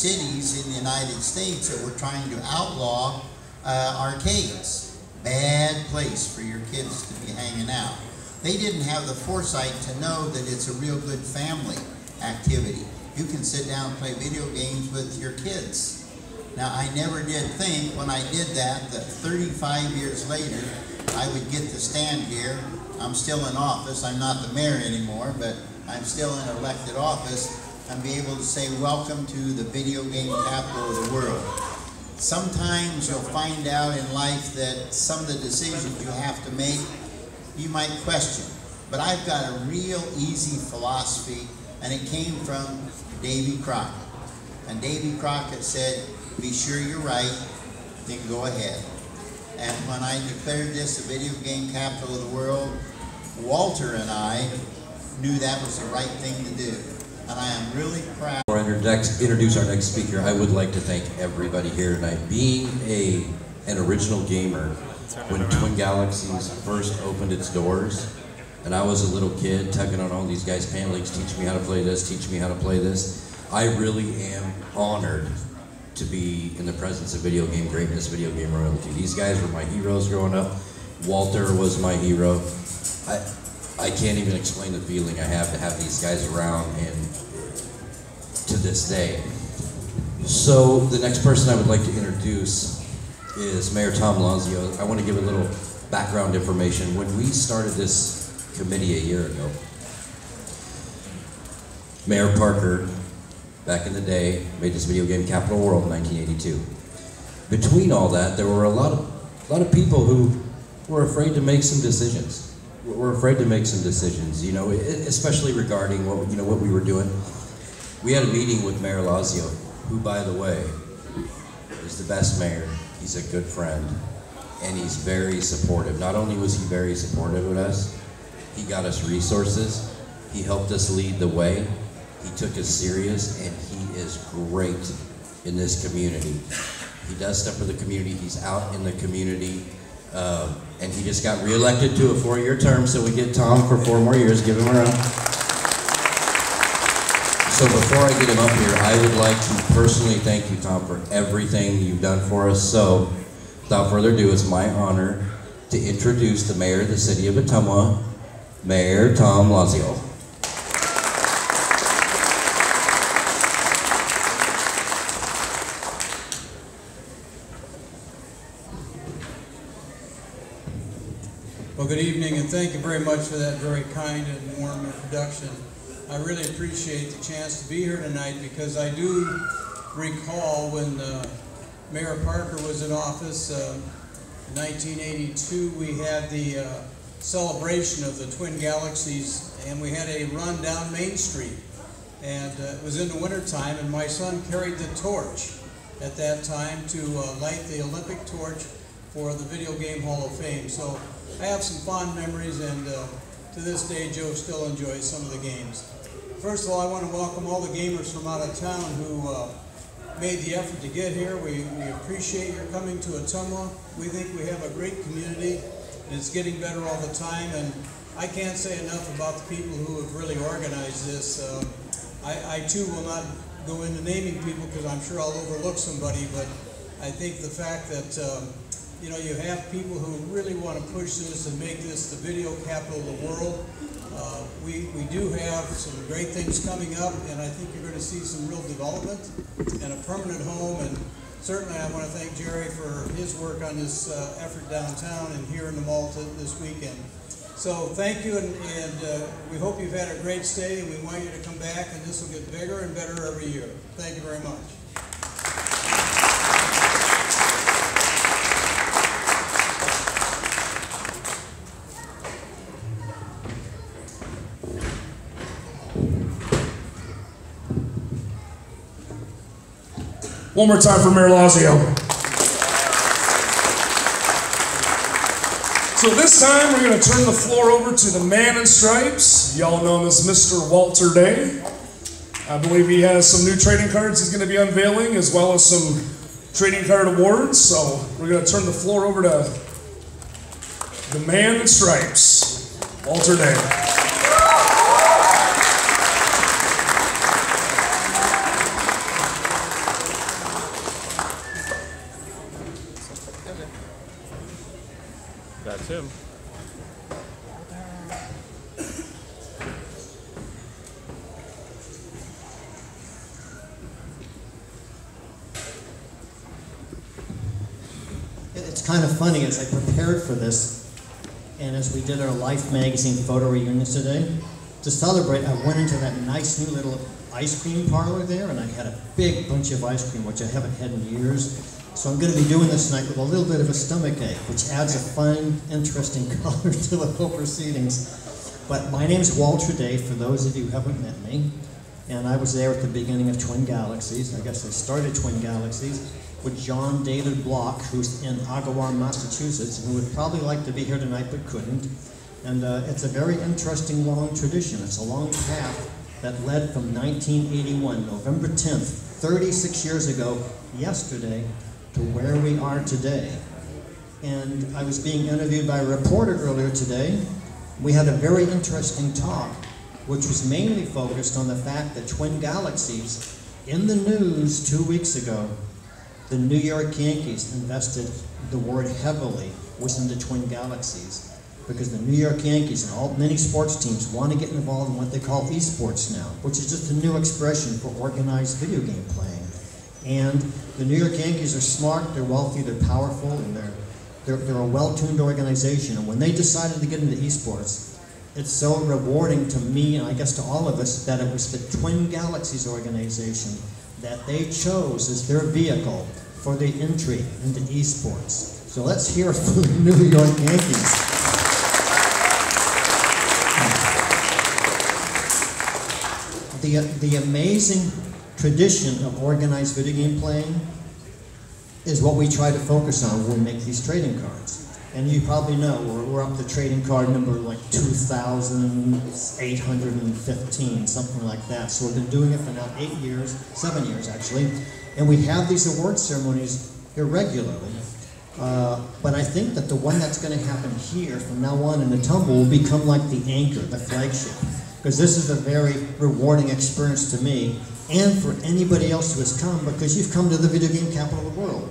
cities in the United States that were trying to outlaw arcades. Bad place for your kids to be hanging out. They didn't have the foresight to know that it's a real good family activity. You can sit down and play video games with your kids. Now, I never did think when I did that 35 years later, I would get to stand here. I'm still in office. I'm not the mayor anymore, but I'm still in elected office, and be able to say, welcome to the video game capital of the world. Sometimes you'll find out in life that some of the decisions you have to make, you might question. But I've got a real easy philosophy, and it came from Davy Crockett. And Davy Crockett said, be sure you're right, then go ahead. And when I declared this the video game capital of the world, Walter and I knew that was the right thing to do. And I am really proud. Before I introduce our next speaker, I would like to thank everybody here tonight. Being an original gamer, when Twin Galaxies first opened its doors, and I was a little kid tugging on all these guys' pant legs, teach me how to play this, teach me how to play this, I really am honored to be in the presence of video game greatness, video game royalty. These guys were my heroes growing up. Walter was my hero. I can't even explain the feeling I have to have these guys around, and to this day. So the next person I would like to introduce is Mayor Tom Lazio. I want to give a little background information. When we started this committee a year ago, Mayor Parker, back in the day, made this video game capital world in 1982. Between all that, there were a lot of people who were afraid to make some decisions. We're afraid to make some decisions, you know, especially regarding what we were doing. We had a meeting with Mayor Lazio, who, by the way, is the best mayor. He's a good friend, and he's very supportive. Not only was he very supportive of us, he got us resources. He helped us lead the way. He took us serious, and he is great in this community. He does stuff for the community. He's out in the community. And he just got reelected to a 4-year term, so we get Tom for 4 more years. Give him a round. So before I get him up here, I would like to personally thank you, Tom, for everything you've done for us. So without further ado, it's my honor to introduce the mayor of the city of Ottumwa, Mayor Tom Lazio. Well, good evening, and thank you very much for that very kind and warm introduction. I really appreciate the chance to be here tonight, because I do recall when Mayor Parker was in office in 1982, we had the celebration of the Twin Galaxies, and we had a run down Main Street. And it was in the wintertime, and my son carried the torch at that time to light the Olympic torch for the Video Game Hall of Fame. So I have some fond memories, and to this day, Joe still enjoys some of the games. First of all, I want to welcome all the gamers from out of town who made the effort to get here. We appreciate your coming to Ottumwa. We think we have a great community, and it's getting better all the time. And I can't say enough about the people who have really organized this. I too will not go into naming people, because I'm sure I'll overlook somebody, but I think the fact that you know, you have people who really want to push this and make this the video capital of the world. We do have some great things coming up, and I think you're going to see some real development and a permanent home. And certainly I want to thank Jerry for his work on this effort downtown and here in the mall this weekend. So thank you, and we hope you've had a great stay, and we want you to come back, and this will get bigger and better every year. Thank you very much. One more time for Mayor Lazio. So this time we're going to turn the floor over to the man in stripes, y'all know him as Mr. Walter Day. I believe he has some new trading cards he's going to be unveiling, as well as some trading card awards. So we're going to turn the floor over to the man in stripes, Walter Day. It's him. It's kind of funny, as I prepared for this, and as we did our Life magazine photo reunions today, to celebrate, I went into that nice new little ice cream parlor there, and I had a big bunch of ice cream, which I haven't had in years. So I'm going to be doing this tonight with a little bit of a stomach ache, which adds a fun, interesting color to the whole proceedings. But my name is Walter Day, for those of you who haven't met me, and I was there at the beginning of Twin Galaxies. I guess I started Twin Galaxies with John David Block, who's in Agawam, Massachusetts, and who would probably like to be here tonight but couldn't. And it's a very interesting long tradition. It's a long path that led from 1981, November 10th, 36 years ago, yesterday, to where we are today. And I was being interviewed by a reporter earlier today. We had a very interesting talk, which was mainly focused on the fact that Twin Galaxies, in the news 2 weeks ago, the New York Yankees invested the word heavily within the Twin Galaxies, because the New York Yankees and many sports teams want to get involved in what they call esports now, which is just a new expression for organized video game playing. And the New York Yankees are smart, they're wealthy, they're powerful, and they're a well-tuned organization. And when they decided to get into esports, it's so rewarding to me, and I guess to all of us, that it was the Twin Galaxies organization that they chose as their vehicle for the entry into esports. So let's hear from the New York Yankees. The amazing tradition of organized video game playing is what we try to focus on when we make these trading cards. And you probably know we're up to trading card number like 2,815, something like that. So we've been doing it for now 7 years actually. And we have these award ceremonies irregularly. But I think that the one that's going to happen here from now on in the tumble will become like the anchor, the flagship. Because this is a very rewarding experience to me and for anybody else who has come, because you've come to the video game capital of the world.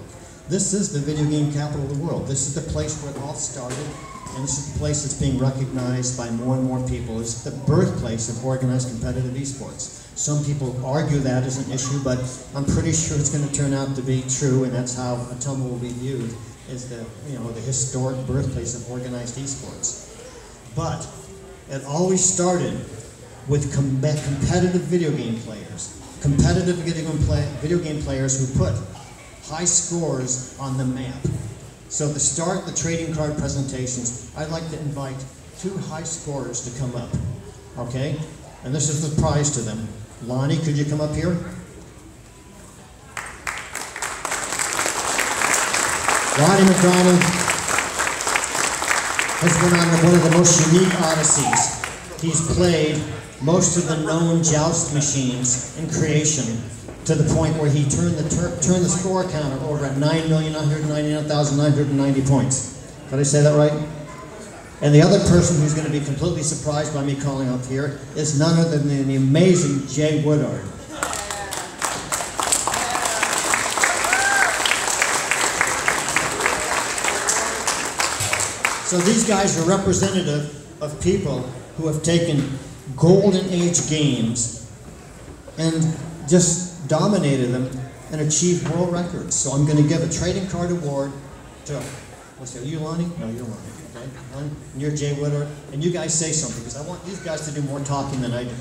This is the video game capital of the world. This is the place where it all started, and this is the place that's being recognized by more and more people. It's the birthplace of organized competitive esports. Some people argue that is an issue, but I'm pretty sure it's going to turn out to be true, and that's how Atomo will be viewed, as the historic birthplace of organized esports. But it always started with competitive video game players. Competitive video game players who put high scores on the map. So to start the trading card presentations, I'd like to invite 2 high scorers to come up, okay? And this is the prize to them. Lonnie, could you come up here? Lonnie McDonald has been on one of the most unique odysseys. He's played most of the known joust machines in creation, to the point where he turned the score counter over at 9,999,990 points. Did I say that right? And the other person who's going to be completely surprised by me calling up here is none other than the amazing Jay Woodard. So these guys are representative of people who have taken golden age games and just dominated them and achieved world records. So I'm going to give a trading card award to, are you Lonnie? No, you're Lonnie. Okay. And you're Jay Woodard. And you guys say something, because I want these guys to do more talking than I do.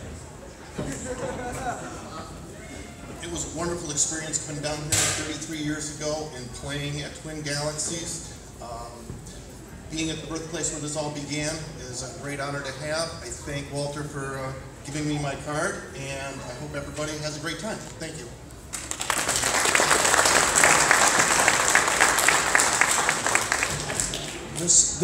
It was a wonderful experience coming down here 33 years ago and playing at Twin Galaxies. Being at the birthplace where this all began is a great honor to have. I thank Walter for giving me my card, and I hope everybody has a great time. Thank you. This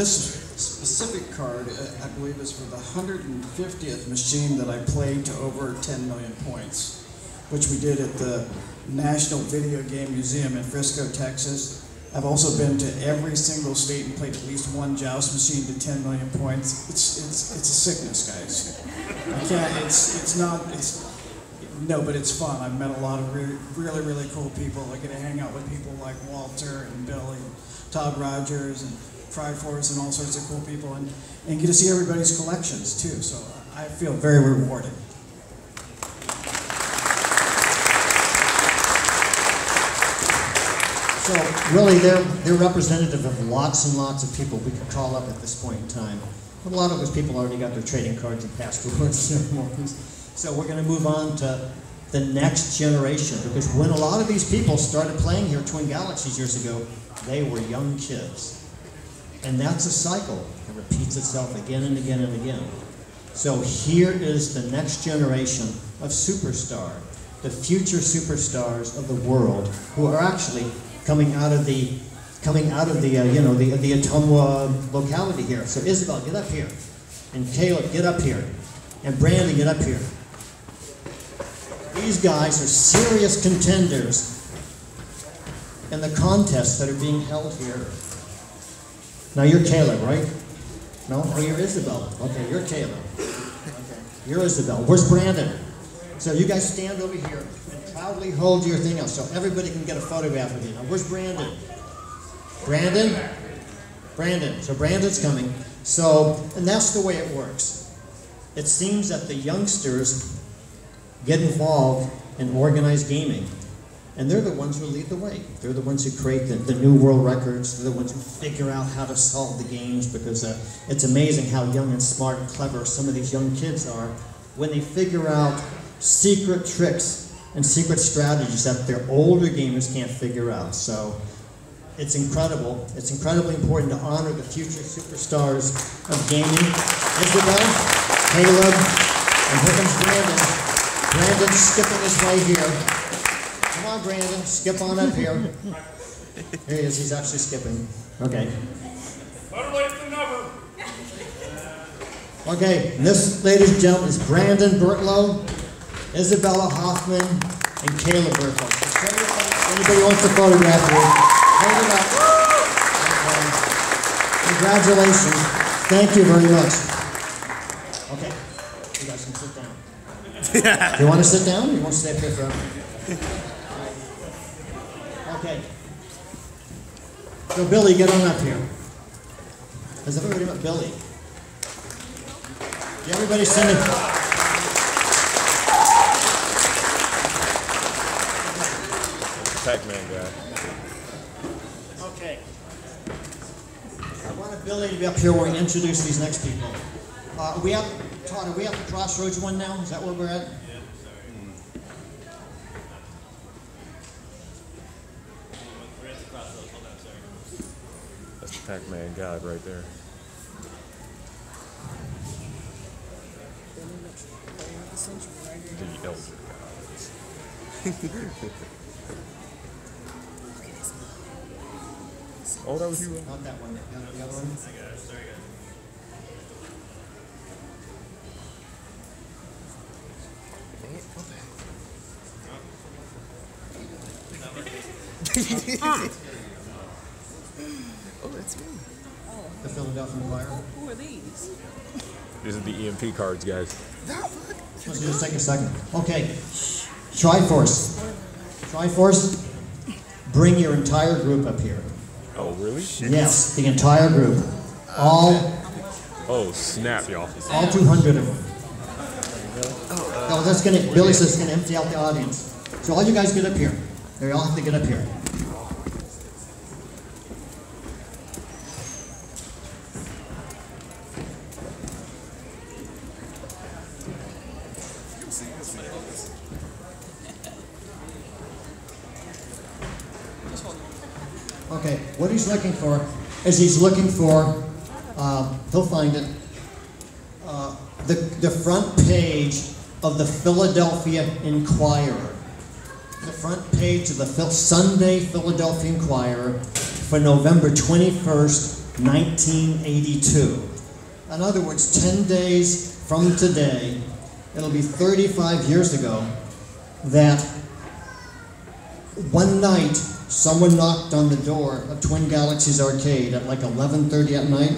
specific card, I believe, is for the 150th machine that I played to over 10 million points, which we did at the National Video Game Museum in Frisco, Texas. I've also been to every single state and played at least one joust machine to 10 million points. It's a sickness, guys. I can't. No, but it's fun. I've met a lot of really cool people. I get to hang out with people like Walter and Billy, Todd Rogers, and Triforce and all sorts of cool people, and get to see everybody's collections too. So I feel very rewarded. So really, they're representative of lots and lots of people we could call up at this point in time. But a lot of those people already got their trading cards and passed award ceremonies. So we're going to move on to the next generation, because when a lot of these people started playing here at Twin Galaxies years ago, they were young kids. And that's a cycle that repeats itself again and again and again. So here is the next generation of superstar, the future superstars of the world, who are actually coming out of the the Ottumwa locality here. So Isabel, get up here, and Caleb, get up here, and Brandon, get up here. These guys are serious contenders in the contests that are being held here. Now you're Caleb, right? No? Oh, you're Isabel. Okay, you're Caleb. Okay, you're Isabel. Where's Brandon? So you guys stand over here and proudly hold your thing up so everybody can get a photograph of you. Now where's Brandon? Brandon? Brandon. So Brandon's coming. So, and that's the way it works. It seems that the youngsters get involved in organized gaming. And they're the ones who lead the way. They're the ones who create the new world records. They're the ones who figure out how to solve the games, because it's amazing how young and smart and clever some of these young kids are when they figure out secret tricks and secret strategies that their older gamers can't figure out. So it's incredible. It's incredibly important to honor the future superstars of gaming. Isabel, Caleb, and here comes Brandon. Brandon's skipping his way here. Come on, Brandon, skip on up here. Here he is, he's actually skipping. Okay. Better late than never. Okay, and this, ladies and gentlemen, is Brandon Bertlow, Isabella Hoffman, and Caleb Bertlow. So anybody wants to photograph you, hold it up. Congratulations. Thank you very much. Okay, you guys can sit down. Do you want to sit down, or you want to stay up here forever? Okay. So Billy, get on up here. Has everybody met Billy? Yeah, everybody send it. Pac-Man guy. Okay. I wanted Billy to be up here where we introduce these next people. Todd, are we at the Crossroads one now? Is that where we're at? Yeah, We're at the Crossroads. Hold on, sorry. that's the Pac-Man guy right there. The elder gods. Oh, that was you. Not that one. The other one. I got it. Sorry, guys. Oh, that's me. The Philadelphia Fire. Who are these? These are the EMP cards, guys. Let's just take a second. Okay. Triforce. Triforce, bring your entire group up here. Oh, really? Yes, the entire group. All Oh, snap, y'all. 200 of them. No, that's gonna, Billy says it's gonna empty out the audience. So all you guys get up here. You all have to get up here. Okay, what he's looking for is he's looking for, he'll find it, the front page of the Philadelphia Inquirer. The front page of the Sunday Philadelphia Inquirer for November 21st, 1982. In other words, 10 days from today, it'll be 35 years ago that one night someone knocked on the door of Twin Galaxies Arcade at like 11:30 at night,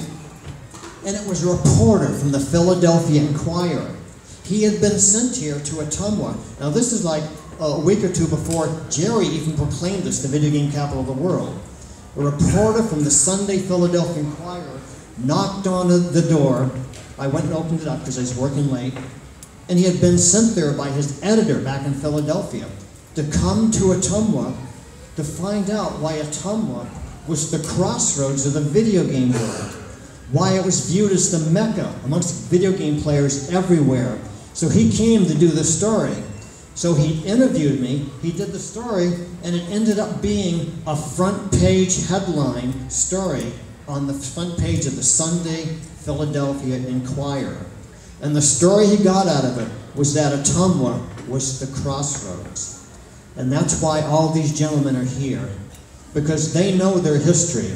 and it was a reporter from the Philadelphia Inquirer. He had been sent here to Ottumwa. Now this is like a week or two before Jerry even proclaimed this the video game capital of the world. A reporter from the Sunday Philadelphia Inquirer knocked on the door. I went and opened it up because I was working late. And he had been sent there by his editor back in Philadelphia to come to Ottumwa to find out why Ottumwa was the crossroads of the video game world, why it was viewed as the Mecca amongst video game players everywhere. So he came to do the story. So he interviewed me, he did the story, and it ended up being a front page headline story on the front page of the Sunday Philadelphia Inquirer. And the story he got out of it was that Ottumwa was the crossroads. And that's why all these gentlemen are here, because they know their history.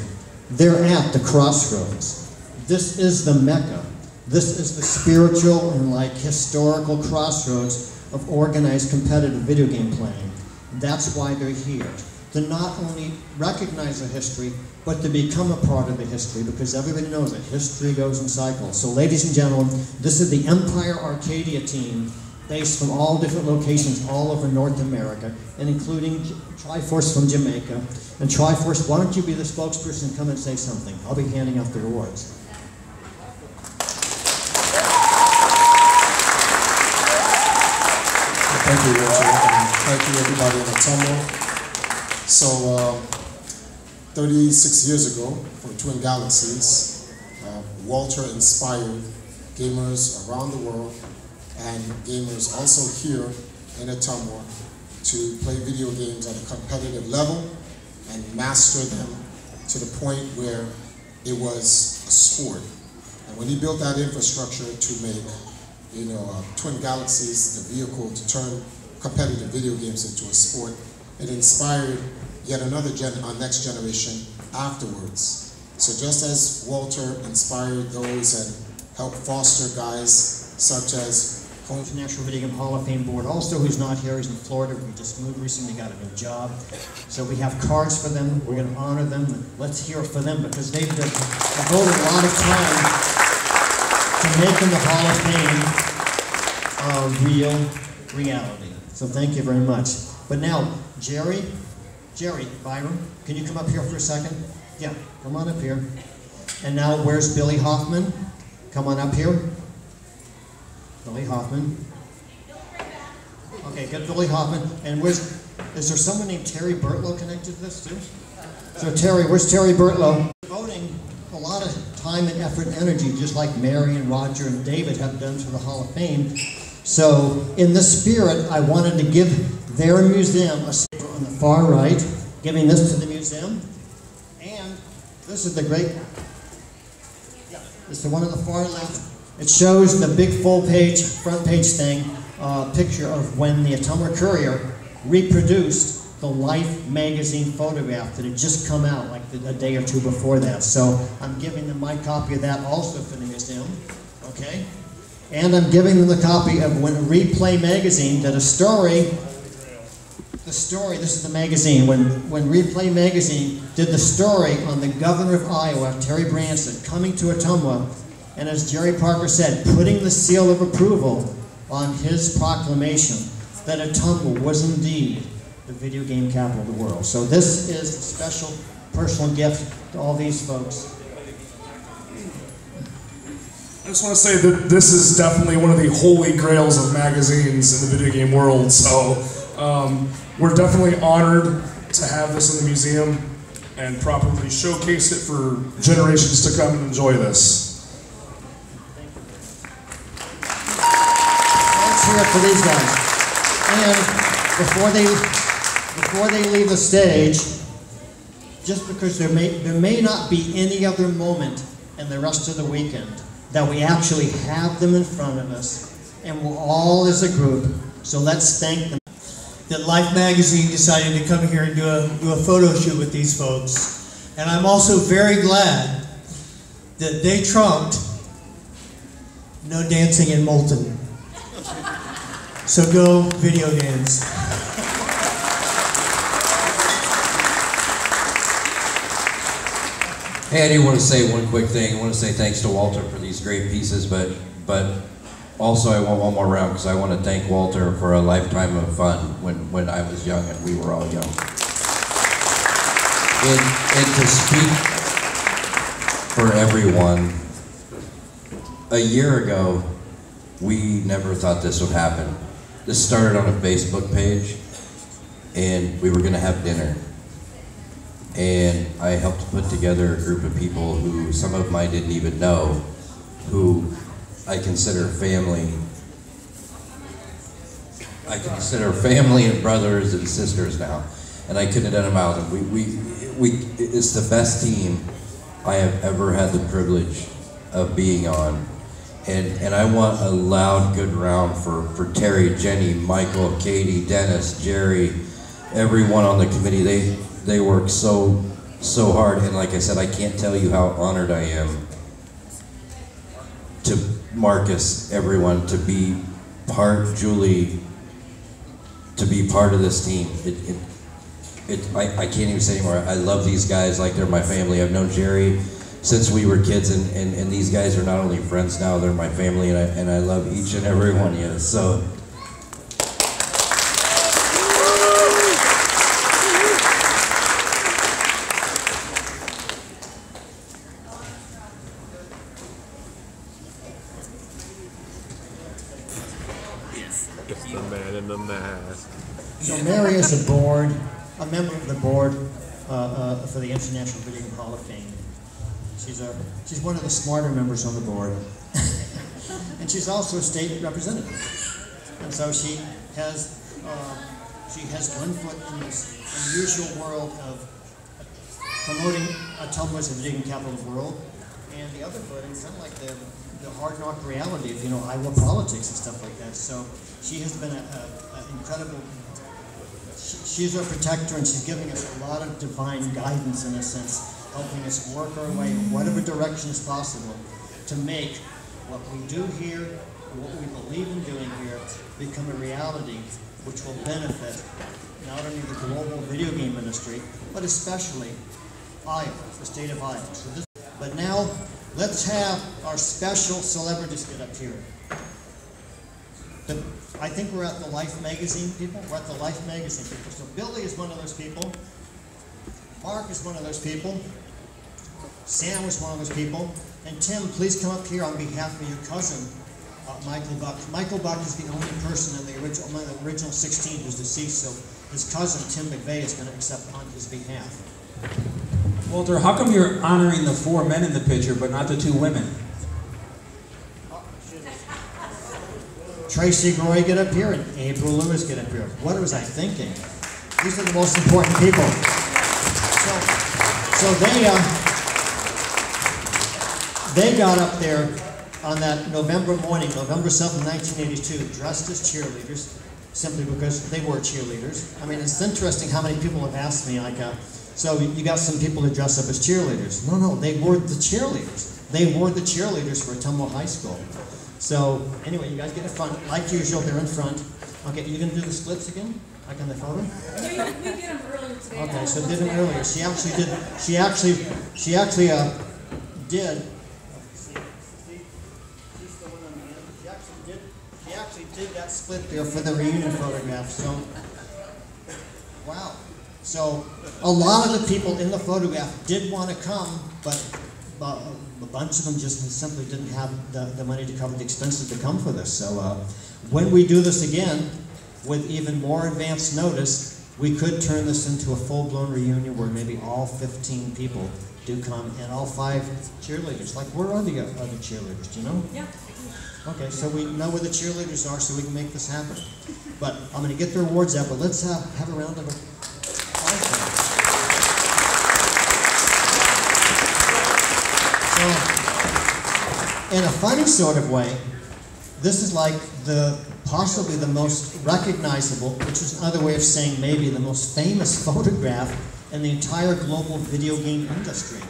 They're at the crossroads. This is the Mecca. This is the spiritual and historical crossroads of organized competitive video game playing. That's why they're here. To not only recognize the history, but to become a part of the history, because everybody knows that history goes in cycles. So ladies and gentlemen, this is the Empire Arcadia team, based from all different locations all over North America, and including Triforce from Jamaica. And Triforce, why don't you be the spokesperson and come and say something? I'll be handing out the awards. Thank you, Walter, and thank you everybody in Ottumwa. So, 36 years ago, for Twin Galaxies, Walter inspired gamers around the world and gamers also here in Ottumwa to play video games at a competitive level and master them to the point where it was a sport. And when he built that infrastructure to make Twin Galaxies the vehicle to turn competitive video games into a sport, it inspired yet another our next generation afterwards. So just as Walter inspired those and helped foster guys such as International Video Game Hall of Fame board, also who's not here, he's in Florida, we just moved recently, got a new job. So we have cards for them, we're going to honor them, and let's hear it for them because they've devoted a lot of time to making the Hall of Fame a real reality. So thank you very much. But now, Jerry, Byron, can you come up here for a second? Yeah, come on up here. And now, where's Billy Hoffman? Come on up here. Billy Hoffman. Okay, get Billy Hoffman. And is there someone named Terry Bertlow connected to this too? So Terry, where's Terry Bertlow? Devoting a lot of time and effort and energy, just like Mary and Roger and David have done to the Hall of Fame. So in this spirit, I wanted to give their museum a saber on the far right, giving this to the museum. And this is the great, this is the one on the far left. It shows the big full page, front page thing, picture of when the Ottumwa Courier reproduced the Life magazine photograph that had just come out like a day or two before that. So I'm giving them my copy of that also for the museum, okay? And I'm giving them the copy of when Replay magazine did a story. The story, this is the magazine, when Replay magazine did the story on the governor of Iowa, Terry Branstad, coming to Ottumwa, and as Jerry Parker said, putting the seal of approval on his proclamation that Ottumwa was indeed the video game capital of the world. So this is a special personal gift to all these folks. I just want to say that this is definitely one of the holy grails of magazines in the video game world. So we're definitely honored to have this in the museum and properly showcase it for generations to come and enjoy this. Let's hear it for these guys. And before they leave the stage, just because there may not be any other moment in the rest of the weekend that we actually have them in front of us, and we're all as a group, so let's thank them. That Life magazine decided to come here and do a photo shoot with these folks. And I'm also very glad that they trumped no dancing in Moulton. So go video games. Hey, I do want to say one quick thing. I want to say thanks to Walter for these great pieces, but also I want one more round because I want to thank Walter for a lifetime of fun when I was young and we were all young. And to speak for everyone, a year ago, we never thought this would happen. This started on a Facebook page, and we were gonna have dinner. And I helped put together a group of people who some of them I didn't even know, who I consider family. I consider family and brothers and sisters now, and I couldn't have done them out. It's the best team I have ever had the privilege of being on. And I want a loud, good round for Terry, Jenny, Michael, Katie, Dennis, Jerry, everyone on the committee. They work so hard, and like I said, I can't tell you how honored I am to Marcus, everyone, to be part, Julie, to be part of this team. I can't even say anymore. I love these guys like they're my family. I've known Jerry since we were kids, and these guys are not only friends now, they're my family, and I love each and every one of you. So. It's the man in the mask. So Mary is a member of the board for the International Video Game Hall of Fame. She's one of the smarter members on the board, and she's also a state representative. And so she has one foot in this unusual world of promoting Ottumwa as a video game capital of the world, and the other foot in kind of like the hard knock reality of Iowa politics and stuff like that. So she has been an incredible. She's our protector, and she's giving us a lot of divine guidance in a sense, helping us work our way in whatever direction is possible to make what we do here, what we believe in doing here, become a reality which will benefit not only the global video game industry, but especially Iowa, the state of Iowa. But now, let's have our special celebrities get up here. I think we're at the Life magazine people. We're at the Life magazine people. So Billy is one of those people. Mark is one of those people. Sam was one of those people. And Tim, please come up here on behalf of your cousin, Michael Buck. Michael Buck is the only person in the original 16 who's deceased, so his cousin, Tim McVeigh, is going to accept on his behalf. Walter, how come you're honoring the 4 men in the picture, but not the 2 women? Tracy Groy, get up here, and April Lewis, get up here. What was I thinking? These are the most important people. So they got up there on that November morning, November 7, 1982, dressed as cheerleaders, simply because they were cheerleaders. I mean, it's interesting how many people have asked me, like, so you got some people who dress up as cheerleaders. No, they were the cheerleaders. They were the cheerleaders for Ottumwa High School. So anyway, you guys get in front. Like usual, they're in front. Okay, you gonna do the splits again, like on the photo? Yeah, we did them earlier today. Okay, so did them earlier. She actually did. She actually did. She's the one on the end. She actually did that split there for the reunion photograph. So wow. So a lot of the people in the photograph did want to come, but a bunch of them just simply didn't have the money to cover the expenses to come for this. So when we do this again, with even more advanced notice, we could turn this into a full-blown reunion where maybe all 15 people do come and all 5 cheerleaders. Like, where are the other cheerleaders? Do you know? Yeah. Okay, so we know where the cheerleaders are, so we can make this happen. But I'm going to get their awards out, but let's have a round of applause. In a funny sort of way, this is like possibly the most recognizable, which is another way of saying maybe the most famous photograph in the entire global video game industry.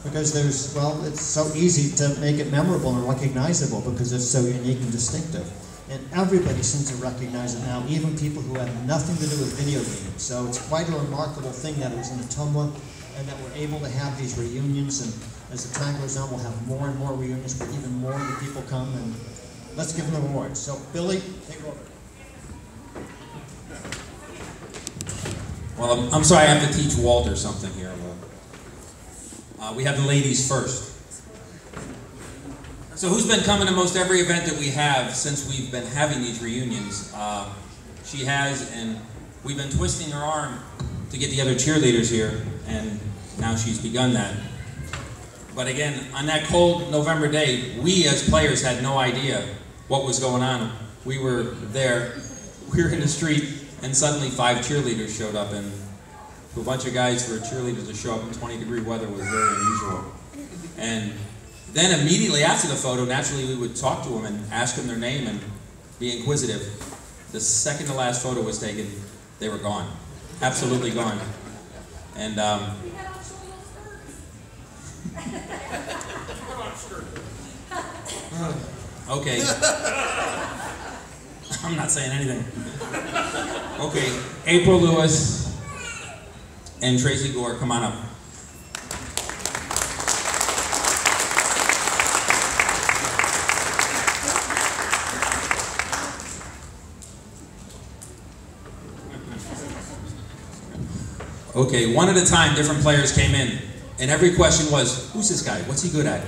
Because it's so easy to make it memorable and recognizable because it's so unique and distinctive. And everybody seems to recognize it now, even people who have nothing to do with video games. So it's quite a remarkable thing that it was in Ottumwa and that we're able to have these reunions, and as the time goes on, we'll have more and more reunions where even more of the people come, and let's give them awards. So, Billy, take over. Well, I'm sorry, I have to teach Walter something here. We have the ladies first. So who's been coming to most every event that we have since we've been having these reunions? She has, and we've been twisting her arm to get the other cheerleaders here, and now she's begun that. But again, on that cold November day, we as players had no idea what was going on. We were there, we were in the street, and suddenly 5 cheerleaders showed up, and for a bunch of guys, for cheerleaders to show up in 20-degree weather was very unusual. And then immediately after the photo, naturally we would talk to them and ask them their name and be inquisitive. The second to last photo was taken, they were gone. Absolutely gone. And okay. I'm not saying anything. Okay, April Lewis and Tracy Gore, come on up. Okay, one at a time, different players came in, and every question was, who's this guy? What's he good at?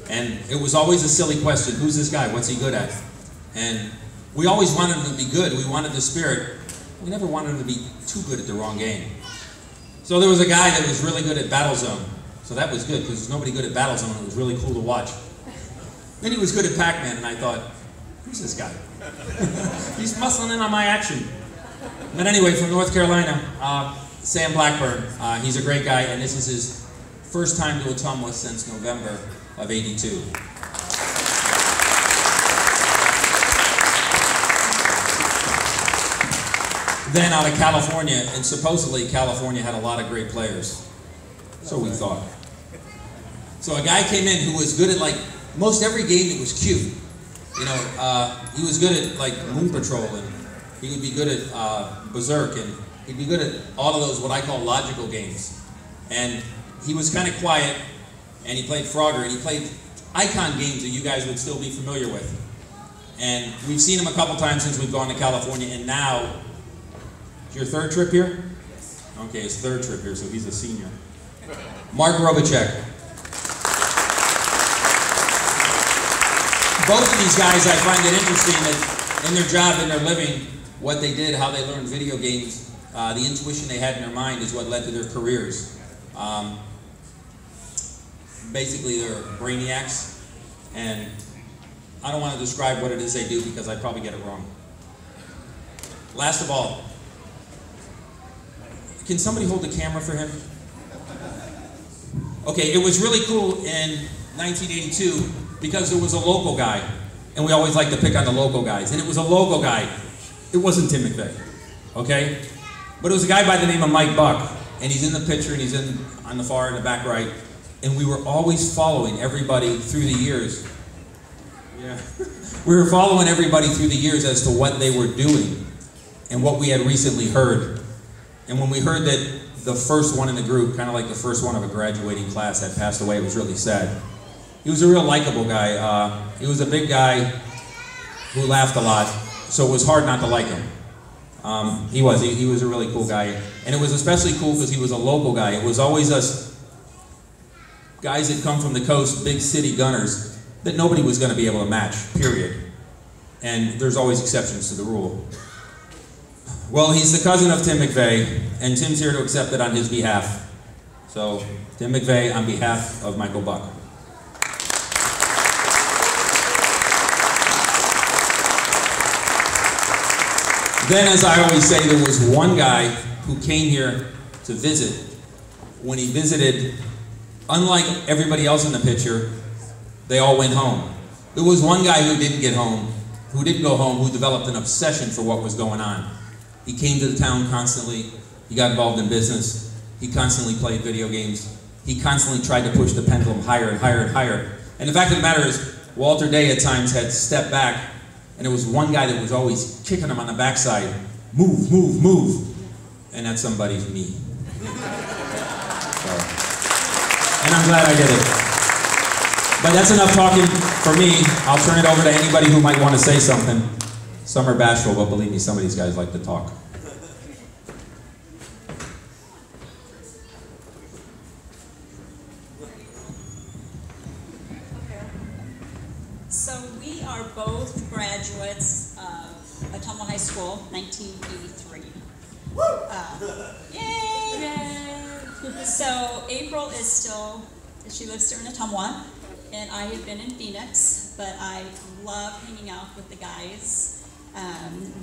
And it was always a silly question, who's this guy? What's he good at? And we always wanted him to be good. We wanted the spirit. We never wanted him to be too good at the wrong game. So there was a guy that was really good at Battle Zone. So that was good, because there's nobody good at Battle Zone. It was really cool to watch. Then he was good at Pac-Man, and I thought, who's this guy? He's muscling in on my action. But anyway, from North Carolina, Sam Blackburn. He's a great guy, and this is his first time to Ottumwa since November of '82. Then out of California, and supposedly California had a lot of great players. So we thought. So a guy came in who was good at like most every game that was cute. You know, he was good at like Moon Patrol, and he would be good at Berserk, and he'd be good at all of those what I call logical games. And he was kind of quiet, and he played Frogger, and he played icon games that you guys would still be familiar with. And we've seen him a couple times since we've gone to California, and now, it's your third trip here? Okay, his third trip here, so he's a senior. Mark Robacek. Both of these guys, I find it interesting that in their job, in their living, what they did, how they learned video games, the intuition they had in their mind is what led to their careers. Basically, they're brainiacs, and I don't want to describe what it is they do because I'd probably get it wrong. Last of all, can somebody hold the camera for him? Okay, it was really cool in 1982 because there was a local guy, and we always like to pick on the local guys, and it was a local guy. It wasn't Tim McVeigh, okay? But it was a guy by the name of Mike Buck, and he's in the picture, and he's on the far in the back right, and we were always following everybody through the years. Yeah. We were following everybody through the years as to what they were doing and what we had recently heard. And when we heard that the first one in the group, kind of like the first one of a graduating class, had passed away, it was really sad. He was a real likable guy. He was a big guy who laughed a lot, so it was hard not to like him. He was a really cool guy. And it was especially cool because he was a local guy. It was always us guys that come from the coast, big city gunners, that nobody was going to be able to match, period. And there's always exceptions to the rule. Well, he's the cousin of Tim McVeigh, and Tim's here to accept it on his behalf. So, Tim McVeigh on behalf of Michael Buck. Then, as I always say, there was one guy who came here to visit. When he visited, unlike everybody else in the picture, they all went home. There was one guy who didn't get home, who didn't go home, who developed an obsession for what was going on. He came to the town constantly. He got involved in business. He constantly played video games. He constantly tried to push the pendulum higher and higher and higher. And the fact of the matter is, Walter Day at times had stepped back, and there was one guy that was always kicking him on the backside. Move, move, move. And that somebody's me. So, and I'm glad I did it. But that's enough talking for me. I'll turn it over to anybody who might want to say something. Some are bashful, but believe me, some of these guys like to talk. are both graduates of Ottumwa High School, 1983. Yay! So April is still, she lives here in Ottumwa, and I have been in Phoenix, but I love hanging out with the guys.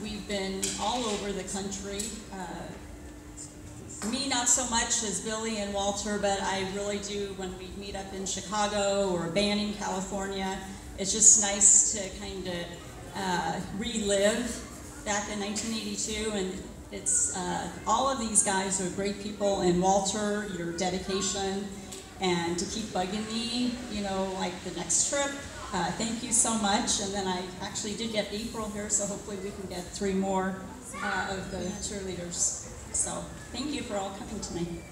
We've been all over the country. Me, not so much as Billy and Walter, but I really do when we meet up in Chicago or Banning, California. It's just nice to kind of relive back in 1982, and it's all of these guys are great people, and Walter, your dedication, and to keep bugging me, you know, like the next trip. Thank you so much, and then I actually did get April here, so hopefully we can get 3 more of the cheerleaders. So thank you for all coming tonight.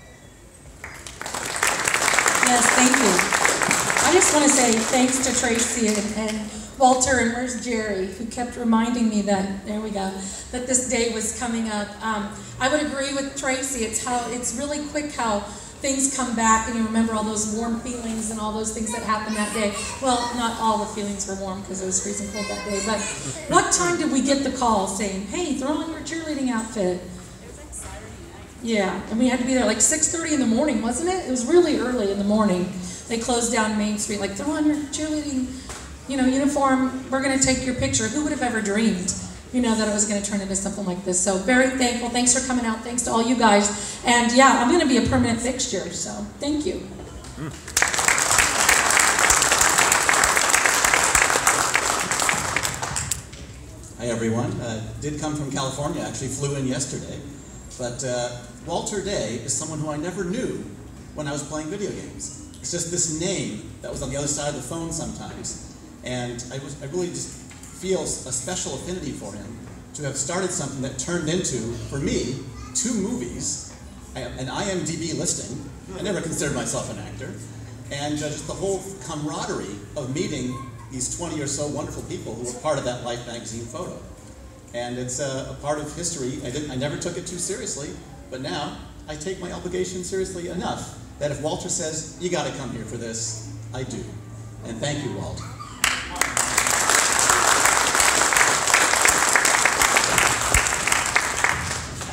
Yes, thank you. I just want to say thanks to Tracy and Walter, and where's Jerry, who kept reminding me that, there we go, that this day was coming up. I would agree with Tracy. It's really quick how things come back and you remember all those warm feelings and all those things that happened that day. Well, not all the feelings were warm because it was freezing cold that day, but what time did we get the call saying, hey, throw on your cheerleading outfit? Yeah, and we had to be there like 6:30 in the morning, wasn't it? It was really early in the morning. They closed down Main Street, like, throw on your cheerleading, you know, uniform. We're going to take your picture. Who would have ever dreamed, you know, that it was going to turn into something like this? So very thankful. Thanks for coming out. Thanks to all you guys. And yeah, I'm going to be a permanent fixture. So thank you. Hi everyone. Did come from California. Actually flew in yesterday. But Walter Day is someone who I never knew when I was playing video games. It's just this name that was on the other side of the phone sometimes. And I really just feel a special affinity for him to have started something that turned into, for me, 2 movies, an IMDb listing. I never considered myself an actor. And just the whole camaraderie of meeting these 20 or so wonderful people who were part of that Life magazine photo. And it's a part of history. I never took it too seriously, but now I take my obligation seriously enough that if Walter says, you gotta come here for this, I do. And thank you, Walt.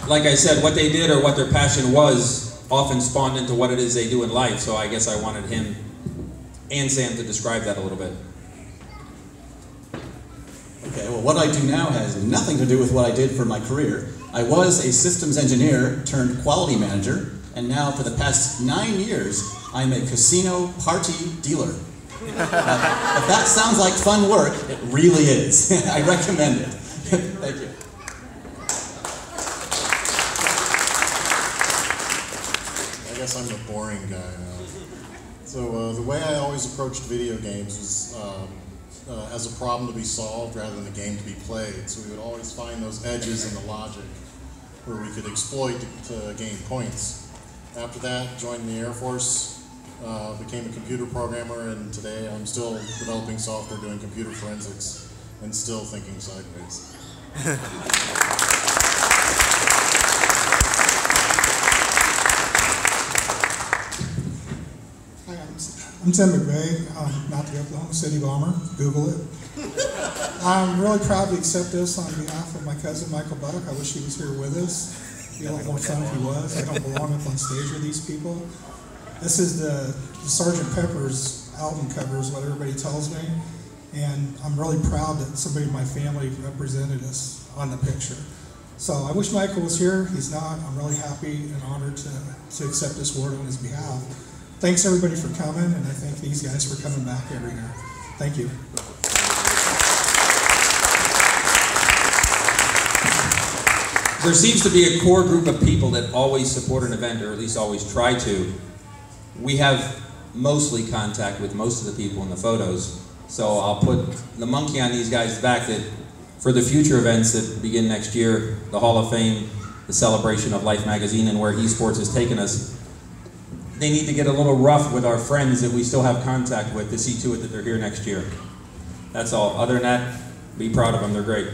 Like I said, what they did or what their passion was often spawned into what it is they do in life, so I guess I wanted him and Sam to describe that a little bit. Okay, well, what I do now has nothing to do with what I did for my career. I was a systems engineer turned quality manager, and now for the past 9 years, I'm a casino party dealer. If that sounds like fun work, it really is. I recommend it. Thank you. I guess I'm the boring guy now. So the way I always approached video games was as a problem to be solved rather than a game to be played. So we would always find those edges in the logic where we could exploit to gain points. After that, joined the Air Force, became a computer programmer, and today I'm still developing software, doing computer forensics, and still thinking sideways. I'm Tim McVeigh, not the Oklahoma City Bomber. Google it. I'm really proud to accept this on behalf of my cousin Michael Buddock. I wish he was here with us. It'd be a lot more fun if he was. I don't belong up on stage with these people. This is the Sgt. Pepper's album cover is what everybody tells me. And I'm really proud that somebody in my family represented us on the picture. So I wish Michael was here. He's not. I'm really happy and honored to accept this award on his behalf. Thanks everybody for coming, and I thank these guys for coming back every year. Thank you. There seems to be a core group of people that always support an event, or at least always try to. We have mostly contact with most of the people in the photos, so I'll put the monkey on these guys' back that for the future events that begin next year, the Hall of Fame, the celebration of Life magazine, and where esports has taken us, they need to get a little rough with our friends that we still have contact with to see to it that they're here next year. That's all. Other than that, be proud of them. They're great.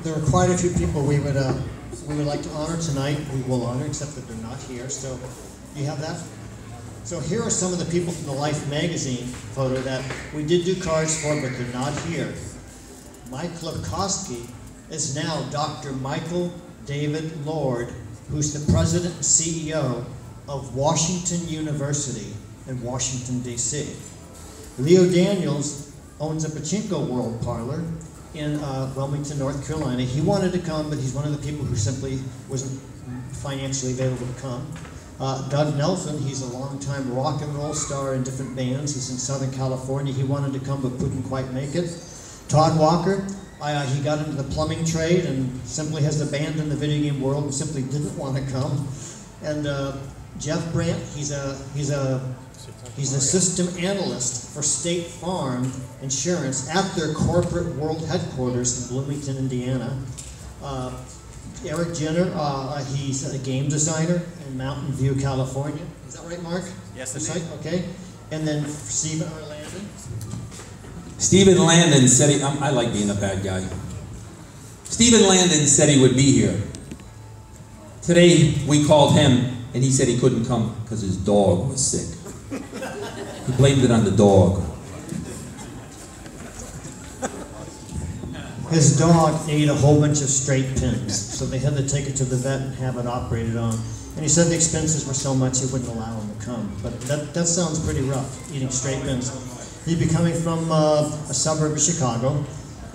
There were quite a few people we would we would like to honor tonight. We will honor, except that they're not here. So, do you have that? So here are some of the people from the Life magazine photo that we did do cards for, but they're not here. Mike Lipkowski is now Dr. Michael David Lord, who's the president and CEO of Washington University in Washington, D.C. Leo Daniels owns a Pachinko World Parlor in Wilmington, North Carolina. He wanted to come, but he's one of the people who simply wasn't financially available to come. Doug Nelson, he's a longtime rock and roll star in different bands. He's in Southern California. He wanted to come, but couldn't quite make it. Todd Walker, he got into the plumbing trade and simply has abandoned the video game world and simply didn't want to come. And Jeff Brandt, he's a system analyst for State Farm Insurance at their corporate world headquarters in Bloomington, Indiana. Eric Jenner, he's a game designer in Mountain View, California. Is that right, Mark? Yes, that's it is. right. Okay. And then Stephen R. Landon. Stephen Landon said he, I like being a bad guy. Stephen Landon said he would be here. Today we called him and he said he couldn't come because his dog was sick. He blamed it on the dog. His dog ate a whole bunch of straight pins, so they had to take it to the vet and have it operated on. And he said the expenses were so much he wouldn't allow him to come. But that sounds pretty rough, eating straight pins. He'd be coming from a suburb of Chicago.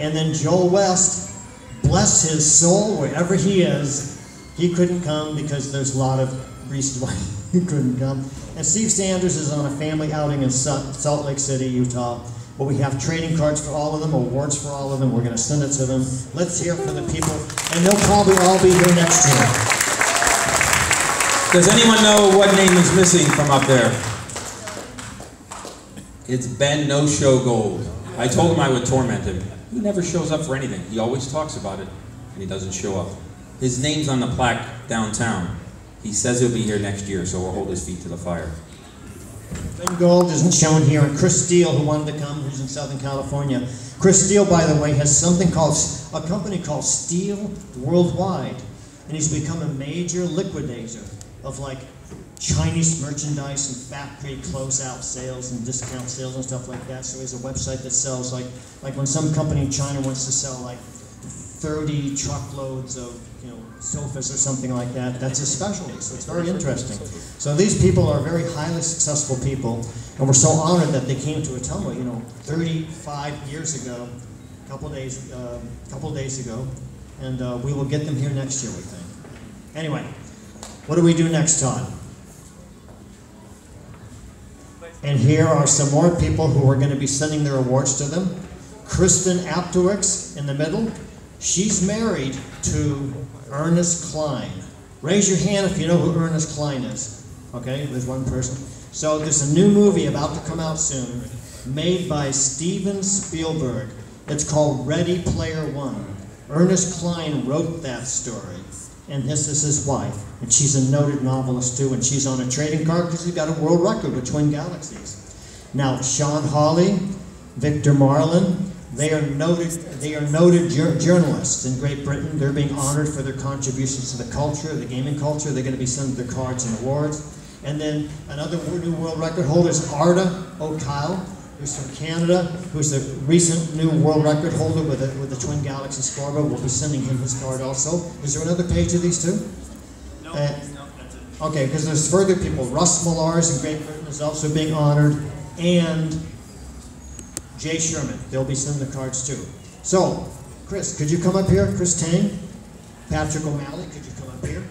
And then Joel West, bless his soul, wherever he is, he couldn't come because there's a lot of reasons why he couldn't come. And Steve Sanders is on a family outing in Salt Lake City, Utah. But we have trading cards for all of them, awards for all of them. We're going to send it to them. Let's hear for the people, and they'll probably all be here next year. Does anyone know what name is missing from up there? It's Ben No Show Gold. I told him I would torment him. He never shows up for anything. He always talks about it, and he doesn't show up. His name's on the plaque downtown. He says he'll be here next year, so we'll hold his feet to the fire. Ben Gold isn't shown here, and Chris Steele, who wanted to come, who's in Southern California. Chris Steele, by the way, has something called, a company called Steele Worldwide, and he's become a major liquidator of like Chinese merchandise and factory closeout sales and discount sales and stuff like that. So he has a website that sells like when some company in China wants to sell like 30 truckloads of sofas or something like that. That's his specialty, so it's very interesting. So these people are very highly successful people, and we're so honored that they came to Ottumwa, 35 years ago, a couple days ago, and we will get them here next year, we think. Anyway, what do we do next, Todd? And here are some more people who are going to be sending their awards to them. Kristen Aptowicz in the middle. She's married to Ernest Cline. Raise your hand if you know who Ernest Cline is. Okay, there's one person. So there's a new movie about to come out soon, made by Steven Spielberg. It's called Ready Player One. Ernest Cline wrote that story, and this is his wife. And she's a noted novelist too, and she's on a trading card because he's got a world record with Twin Galaxies. Now, Sean Hawley, Victor Marlin, they are noted journalists in Great Britain. They're being honored for their contributions to the culture, the gaming culture. They're going to be sending their cards and awards. And then another new world record holder is Arda O'Kyle, who's from Canada, who's a recent new world record holder with the Twin Galaxy scoreboard. We'll be sending him his card also. Is there another page of these two? No, no, that's it. Okay, because there's further people. Russ Millars in Great Britain is also being honored, and Jay Sherman. They'll be sending the cards too. So, Chris, could you come up here? Chris Tang? Patrick O'Malley, could you come up here?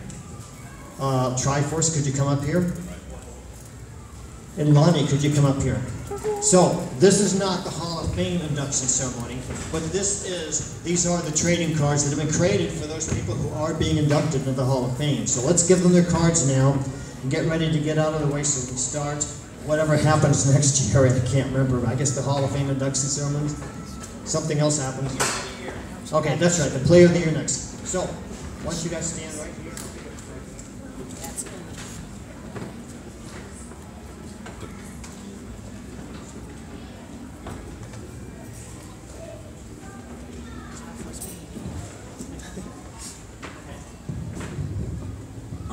Triforce, could you come up here? And Lonnie, could you come up here? So, this is not the Hall of Fame induction ceremony, but these are the trading cards that have been created for those people who are being inducted into the Hall of Fame. So let's give them their cards now and get ready to get out of the way so we can start whatever happens next year. I can't remember. I guess the Hall of Fame induction ceremony. Something else happens. Okay, that's right. The Player of the Year next. So, why don't you guys stand right here?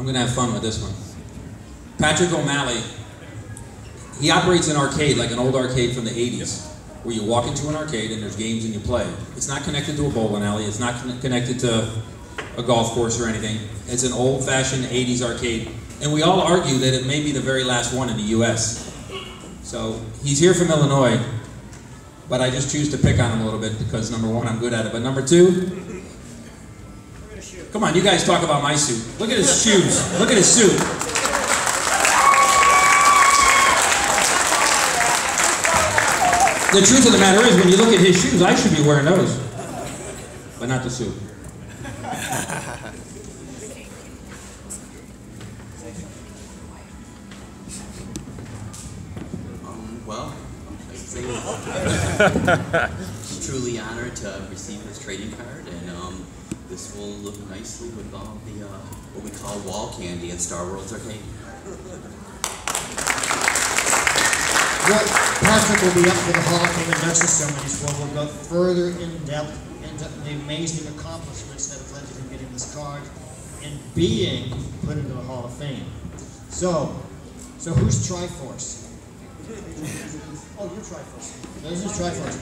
I'm gonna have fun with this one. Patrick O'Malley, he operates an arcade like an old arcade from the 80s, where you walk into an arcade and there's games and you play. It's not connected to a bowling alley, it's not connected to a golf course or anything. It's an old-fashioned 80s arcade. And we all argue that it may be the very last one in the US. So he's here from Illinois, but I just choose to pick on him a little bit because number one, I'm good at it. But number two, come on, you guys talk about my suit. Look at his shoes, look at his suit. The truth of the matter is, when you look at his shoes, I should be wearing those, but not the suit. Well, I'm truly honored to receive this trading card, and this will look nicely with all the what we call wall candy at Star World's Arcade. Well, Patrick will be up for the Hall of Fame induction ceremonies where we'll go further in depth into the amazing accomplishments that have led to him getting this card and being put into the Hall of Fame. So who's Triforce? Oh, you're Triforce. This is Triforce.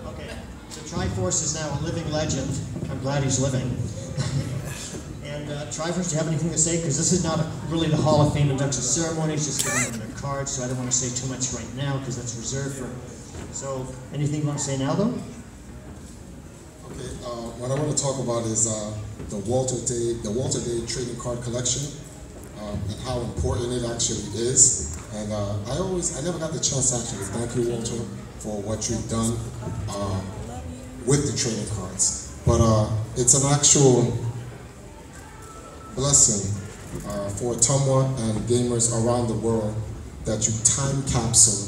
Okay, so Triforce is now a living legend. I'm glad he's living. And Triforce, do you have anything to say? Because this is not really the Hall of Fame induction ceremony, it's just giving them their cards, so I don't want to say too much right now because that's reserved for. So, anything you want to say now, though? Okay, what I want to talk about is the Walter Day trading card collection and how important it actually is. And I never got the chance to actually thank you, Walter, for what you've done with the trading cards. But it's an actual blessing for Tumwa and gamers around the world that you time capsule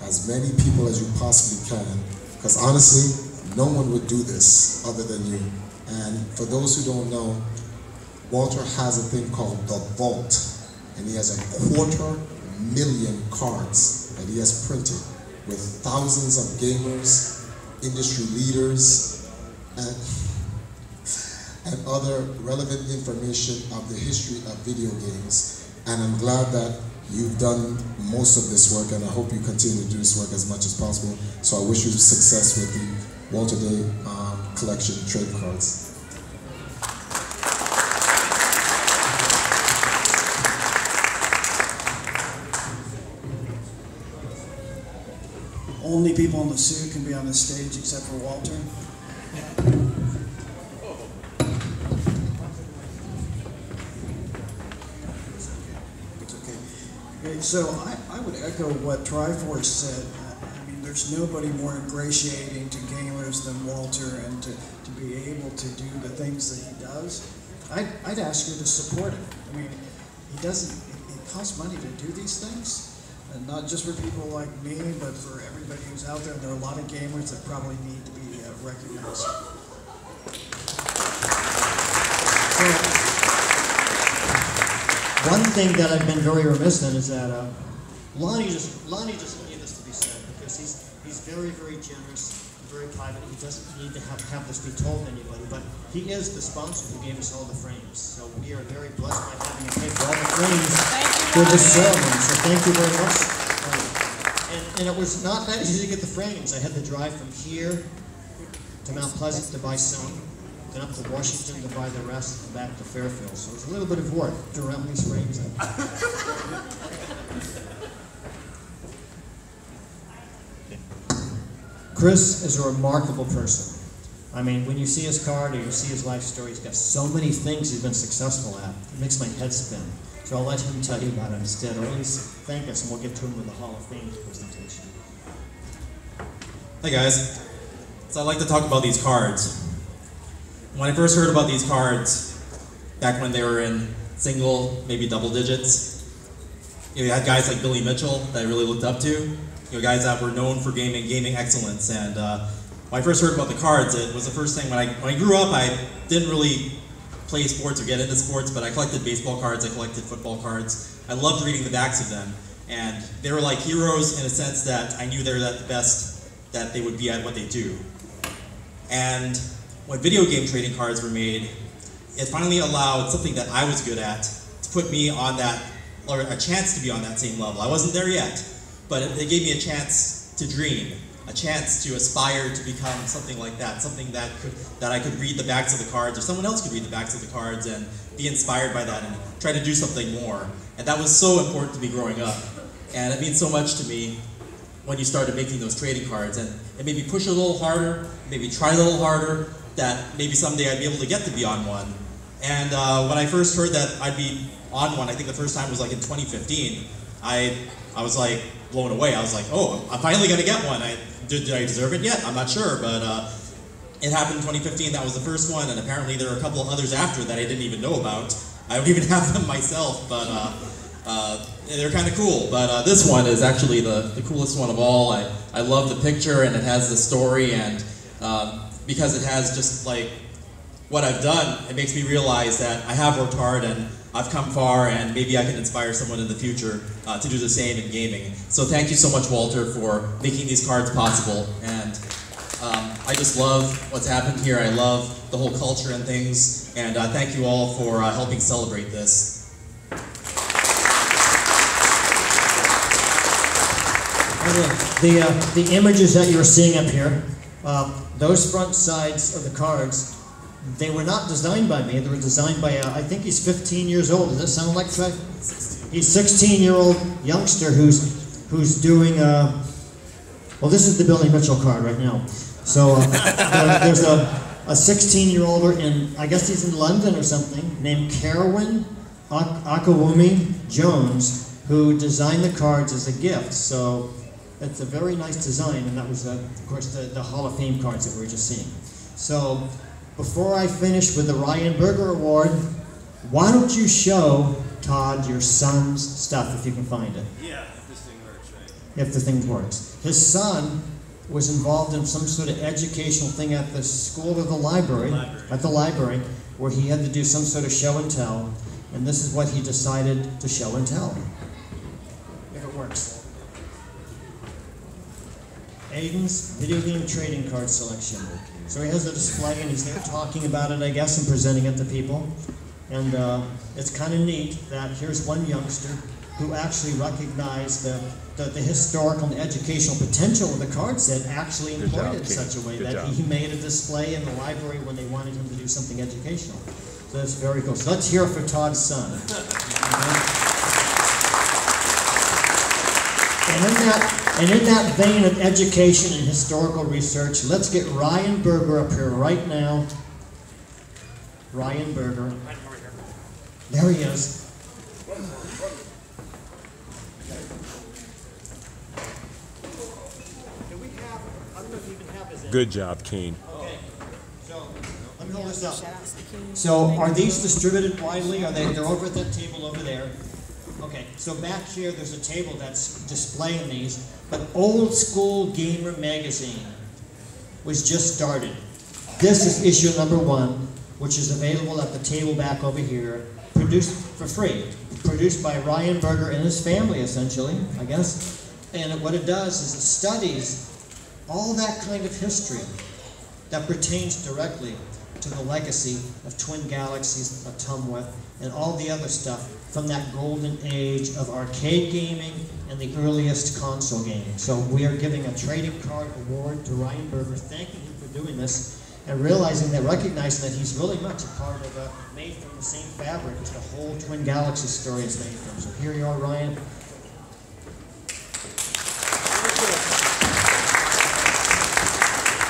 as many people as you possibly can, because honestly, no one would do this other than you. And for those who don't know, Walter has a thing called the Vault, and he has 250,000 cards that he has printed with thousands of gamers, industry leaders, and other relevant information of the history of video games. And I'm glad that you've done most of this work, and I hope you continue to do this work as much as possible. So I wish you success with the Walter Day collection trading cards. Only people in the suit can be on the stage except for Walter. So I would echo what Triforce said. I mean, there's nobody more ingratiating to gamers than Walter, and to be able to do the things that he does. I'd ask you to support him. I mean, it costs money to do these things, and not just for people like me, but for everybody who's out there. And there are a lot of gamers that probably need to be recognized. So, one thing that I've been very remiss in is that Lonnie doesn't need this to be said, because he's very, very generous, very private. He doesn't need to have this be told to anybody, but he is the sponsor who gave us all the frames. So we are very blessed by having him pay for all the frames for this ceremony. So thank you very much. And it was not that easy to get the frames. I had to drive from here to Mount Pleasant to buy some, then up to Washington to buy the rest, and back to Fairfield. So it was a little bit of work to round these frames up. Chris is a remarkable person. I mean, when you see his card or you see his life story, he's got so many things he's been successful at. It makes my head spin. So I'll let him tell you about it instead, or at least thank us, and we'll get to him with the Hall of Fame presentation. Hi guys. So I'd like to talk about these cards. When I first heard about these cards, back when they were in single, maybe double digits, you had guys like Billy Mitchell that I really looked up to. Guys that were known for gaming excellence. And when I first heard about the cards, it was the first thing when I grew up. I didn't really play sports or get into sports, but I collected baseball cards, I collected football cards. I loved reading the backs of them, and they were like heroes in a sense that I knew they were the best that they would be at what they do. And when video game trading cards were made, it finally allowed something that I was good at to put me on that, or a chance to be on that same level. I wasn't there yet, but it gave me a chance to dream, a chance to aspire to become something like that, something that I could read the backs of the cards, or someone else could read the backs of the cards and be inspired by that and try to do something more. And that was so important to me growing up. And it means so much to me when you started making those trading cards, and it made me push a little harder, maybe try a little harder, that maybe someday I'd be able to get to be on one. And when I first heard that I'd be on one, I think the first time was like in 2015, I was like blown away. I was like, oh, I'm finally gonna get one. Did I deserve it yet? I'm not sure, but it happened in 2015, that was the first one, and apparently there are a couple of others after that I didn't even know about. I don't even have them myself, but they're kind of cool. But this one is actually the coolest one of all. I love the picture, and it has the story, and because it has just like what I've done, it makes me realize that I have worked hard and I've come far, and maybe I can inspire someone in the future to do the same in gaming. So thank you so much, Walter, for making these cards possible. And I just love what's happened here. I love the whole culture and things. And thank you all for helping celebrate this. The images that you're seeing up here, those front sides of the cards, they were not designed by me. They were designed by, I think he's 15 years old. Does that sound like Fred? He's a 16-year-old youngster who's doing, well, this is the Billy Mitchell card right now. So there's a 16-year-old in, I guess he's in London or something, named Carwyn Akawumi Jones, who designed the cards as a gift. So it's a very nice design, and that was, of course, the Hall of Fame cards that we were just seeing. So before I finish with the Ryan Berger Award, why don't you show Todd your son's stuff if you can find it? Yeah, if this thing works, right? If the thing works. His son was involved in some sort of educational thing at the school or the library, where he had to do some sort of show and tell, and this is what he decided to show and tell. If it works. Aiden's video game trading card selection. So he has a display and he's there talking about it, I guess, and presenting it to people. And it's kind of neat that here's one youngster who actually recognized the historical and educational potential of the card set, actually employed it in such a way that he made a display in the library when they wanted him to do something educational. So that's very cool. So let's hear it for Todd's son. And in that vein of education and historical research, let's get Ryan Berger up here right now. Ryan Berger. There he is. Good job, Kane. Okay, so let me hold this up. So are these distributed widely? They're over at that table over there. Okay, so back here there's a table that's displaying these, but Old School Gamer magazine was just started. This is issue number 1, which is available at the table back over here, produced for free, produced by Ryan Berger and his family, essentially, I guess. And what it does is it studies all that kind of history that pertains directly to the legacy of Twin Galaxies, Atumwa, and all the other stuff from that golden age of arcade gaming and the earliest console gaming. So we are giving a trading card award to Ryan Berger, thanking him for doing this, and recognizing that he's really much a part of made from the same fabric as the whole Twin Galaxies story is made from. So here you are, Ryan.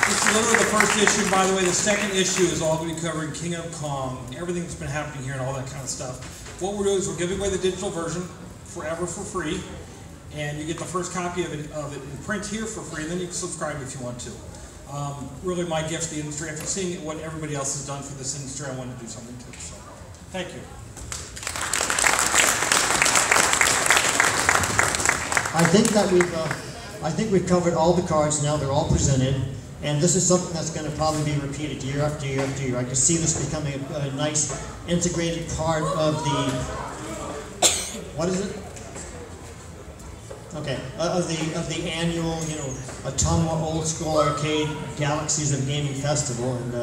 This is literally the first issue, by the way. The second issue is all going to be covering King of Kong, everything that's been happening here and all that kind of stuff. What we're doing is we're giving away the digital version forever for free, and you get the first copy of it in print here for free, and then you can subscribe if you want to. Really my gift to the industry. After seeing what everybody else has done for this industry, I wanted to do something too. So, thank you. I think we've covered all the cards now. They're all presented. And this is something that's going to probably be repeated year after year after year. I can see this becoming a nice integrated part of the, what is it? Okay, of the annual, Atumwa Old School Arcade Galaxies of Gaming Festival. And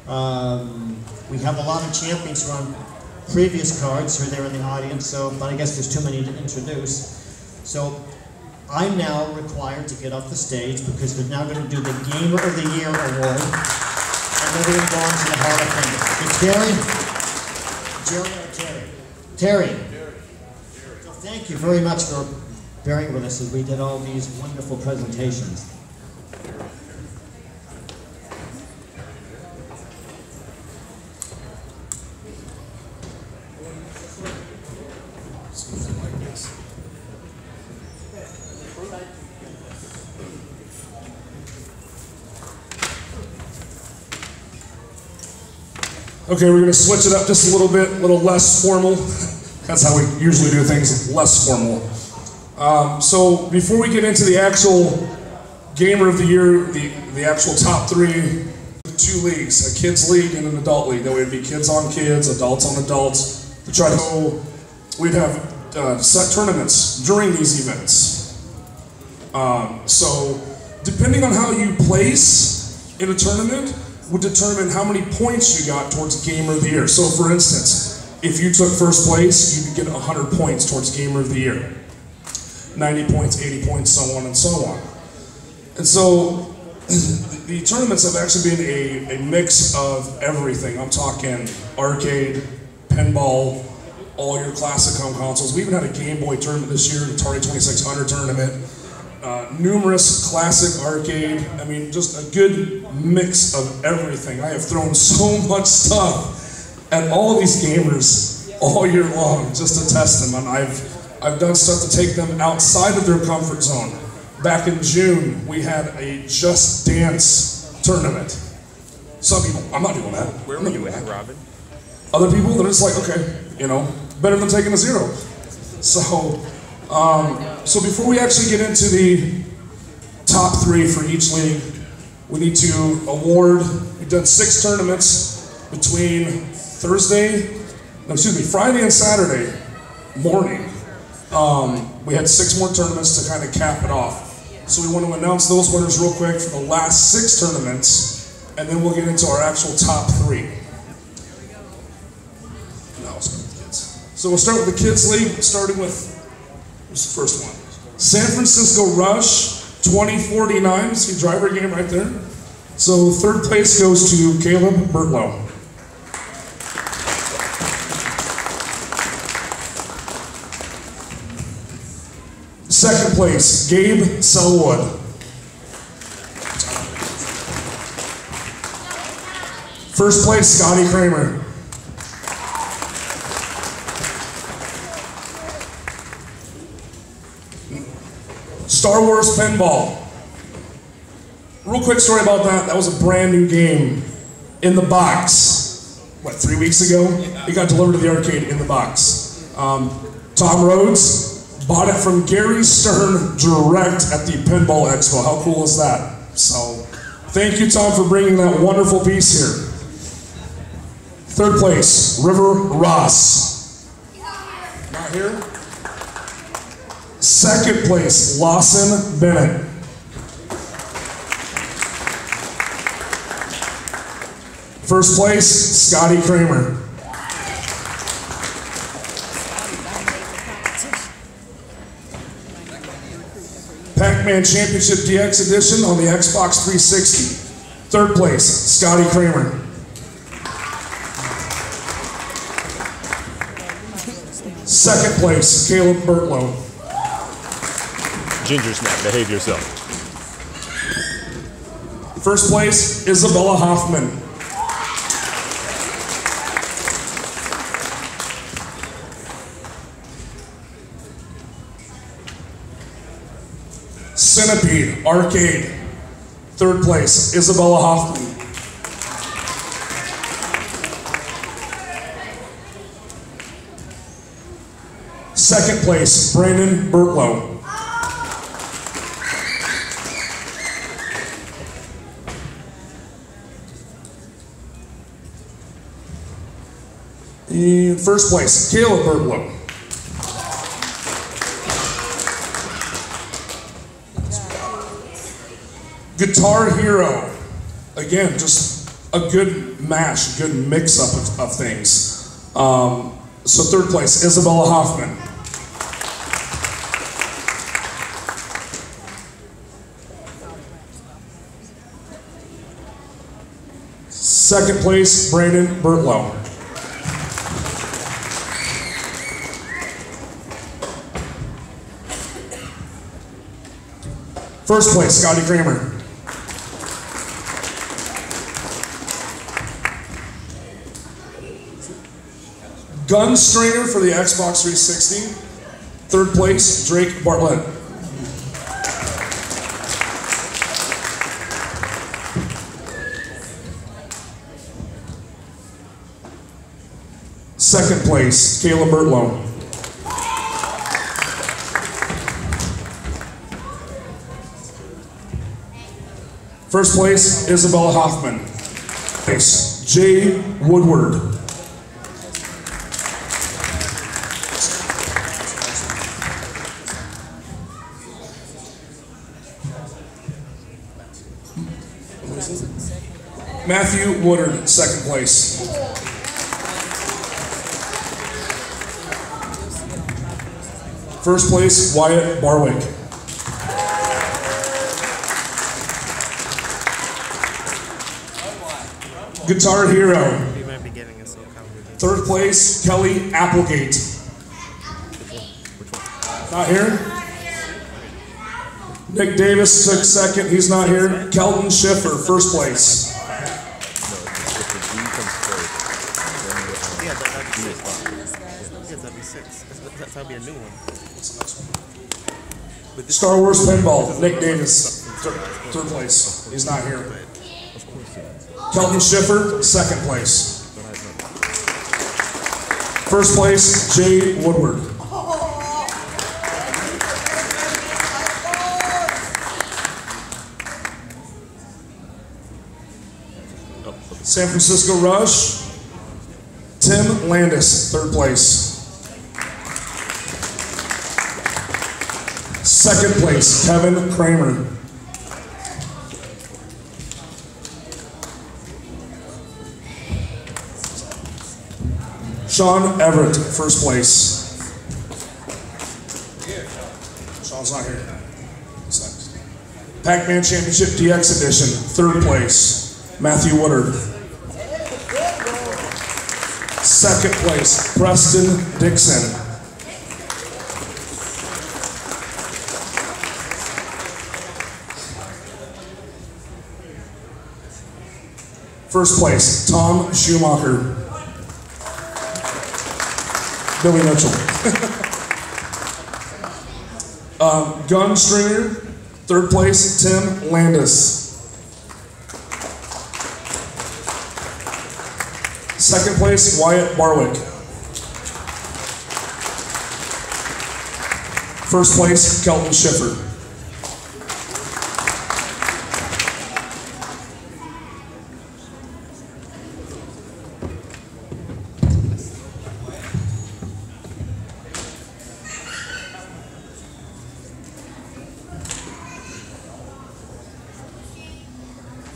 We have a lot of champions who are on previous cards who are there in the audience, so, but I guess there's too many to introduce. So I'm now required to get off the stage because we're now going to do the Gamer of the Year award, and then we're going to go on to the Hall of Fame. It's Jerry or Terry? Terry. So thank you very much for bearing with us as we did all these wonderful presentations. Okay, we're going to switch it up just a little bit, a little less formal. That's how we usually do things, less formal. So before we get into the actual Gamer of the Year, the actual top three, two leagues, a kids league and an adult league. That would be kids on kids, adults on adults. To try to go, we'd have set tournaments during these events. So depending on how you place in a tournament would determine how many points you got towards Gamer of the Year. So for instance, if you took first place, you could get 100 points towards Gamer of the Year. 90 points, 80 points, so on and so on. And so the tournaments have actually been a mix of everything. I'm talking arcade, pinball, all your classic home consoles. We even had a Game Boy tournament this year, an Atari 2600 tournament. Numerous classic arcade, I mean, just a good mix of everything. I have thrown so much stuff at all of these gamers all year long just to test them, and I've done stuff to take them outside of their comfort zone. Back in June, we had a Just Dance tournament. Some people, I'm not doing that. Where were you at, Robin? Other people, they're just like, okay, you know, better than taking a 0. So, so before we actually get into the top 3 for each league, we need to award, we've done 6 tournaments between Friday and Saturday morning. We had 6 more tournaments to kind of cap it off. So we want to announce those winners real quick for the last 6 tournaments, and then we'll get into our actual top 3. Now let's go with the kids. So we'll start with the kids league, starting with, what's the first one? San Francisco Rush 2049, see driver game right there. So third place goes to Caleb Bertlow. Second place, Gabe Selwood. First place, Scotty Kramer. Star Wars Pinball. Real quick story about that. That was a brand new game in the box. What, 3 weeks ago? It got delivered to the arcade in the box. Tom Rhodes bought it from Gary Stern direct at the Pinball Expo. How cool is that? So, thank you, Tom, for bringing that wonderful piece here. Third place, River Ross. Not here. Second place, Lawson Bennett. First place, Scotty Kramer. Pac-Man Championship DX Edition on the Xbox 360. Third place, Scotty Kramer. Second place, Caleb Bertlow. Ginger Snap, behave yourself. First place, Isabella Hoffman. Centipede Arcade. Third place, Isabella Hoffman. Second place, Brandon Bertlow. In first place, Caleb Bertlow. Guitar Hero. Again, just a good mash, a good mix-up of things. So third place, Isabella Hoffman. Second place, Brandon Bertlow. First place, Scotty Kramer. Gun stringer for the Xbox 360. Third place, Drake Bartlett. Second place, Kayla Bertlow. First place, Isabella Hoffman. Place, Jay Woodward. Matthew Woodard, second place. First place, Wyatt Barwick. Guitar Hero. Third place, Kelly Applegate. Not here? Nick Davis took second, he's not here. Kelton Schiffer, first place. That'll be a new one. Star Wars Pinball, Nick Davis, third place. He's not here. Kelton Schiffer, second place. First place, Jay Woodward. San Francisco Rush, Tim Landis, third place. Second place, Kevin Kramer. Sean Everett, first place. Sean's not here. Pac-Man Championship DX Edition, third place, Matthew Woodard. Second place, Preston Dixon. First place, Tom Schumacher. Billy Mitchell. Gun stringer, third place, Tim Landis. Second place, Wyatt Barwick. First place, Kelton Schiffer.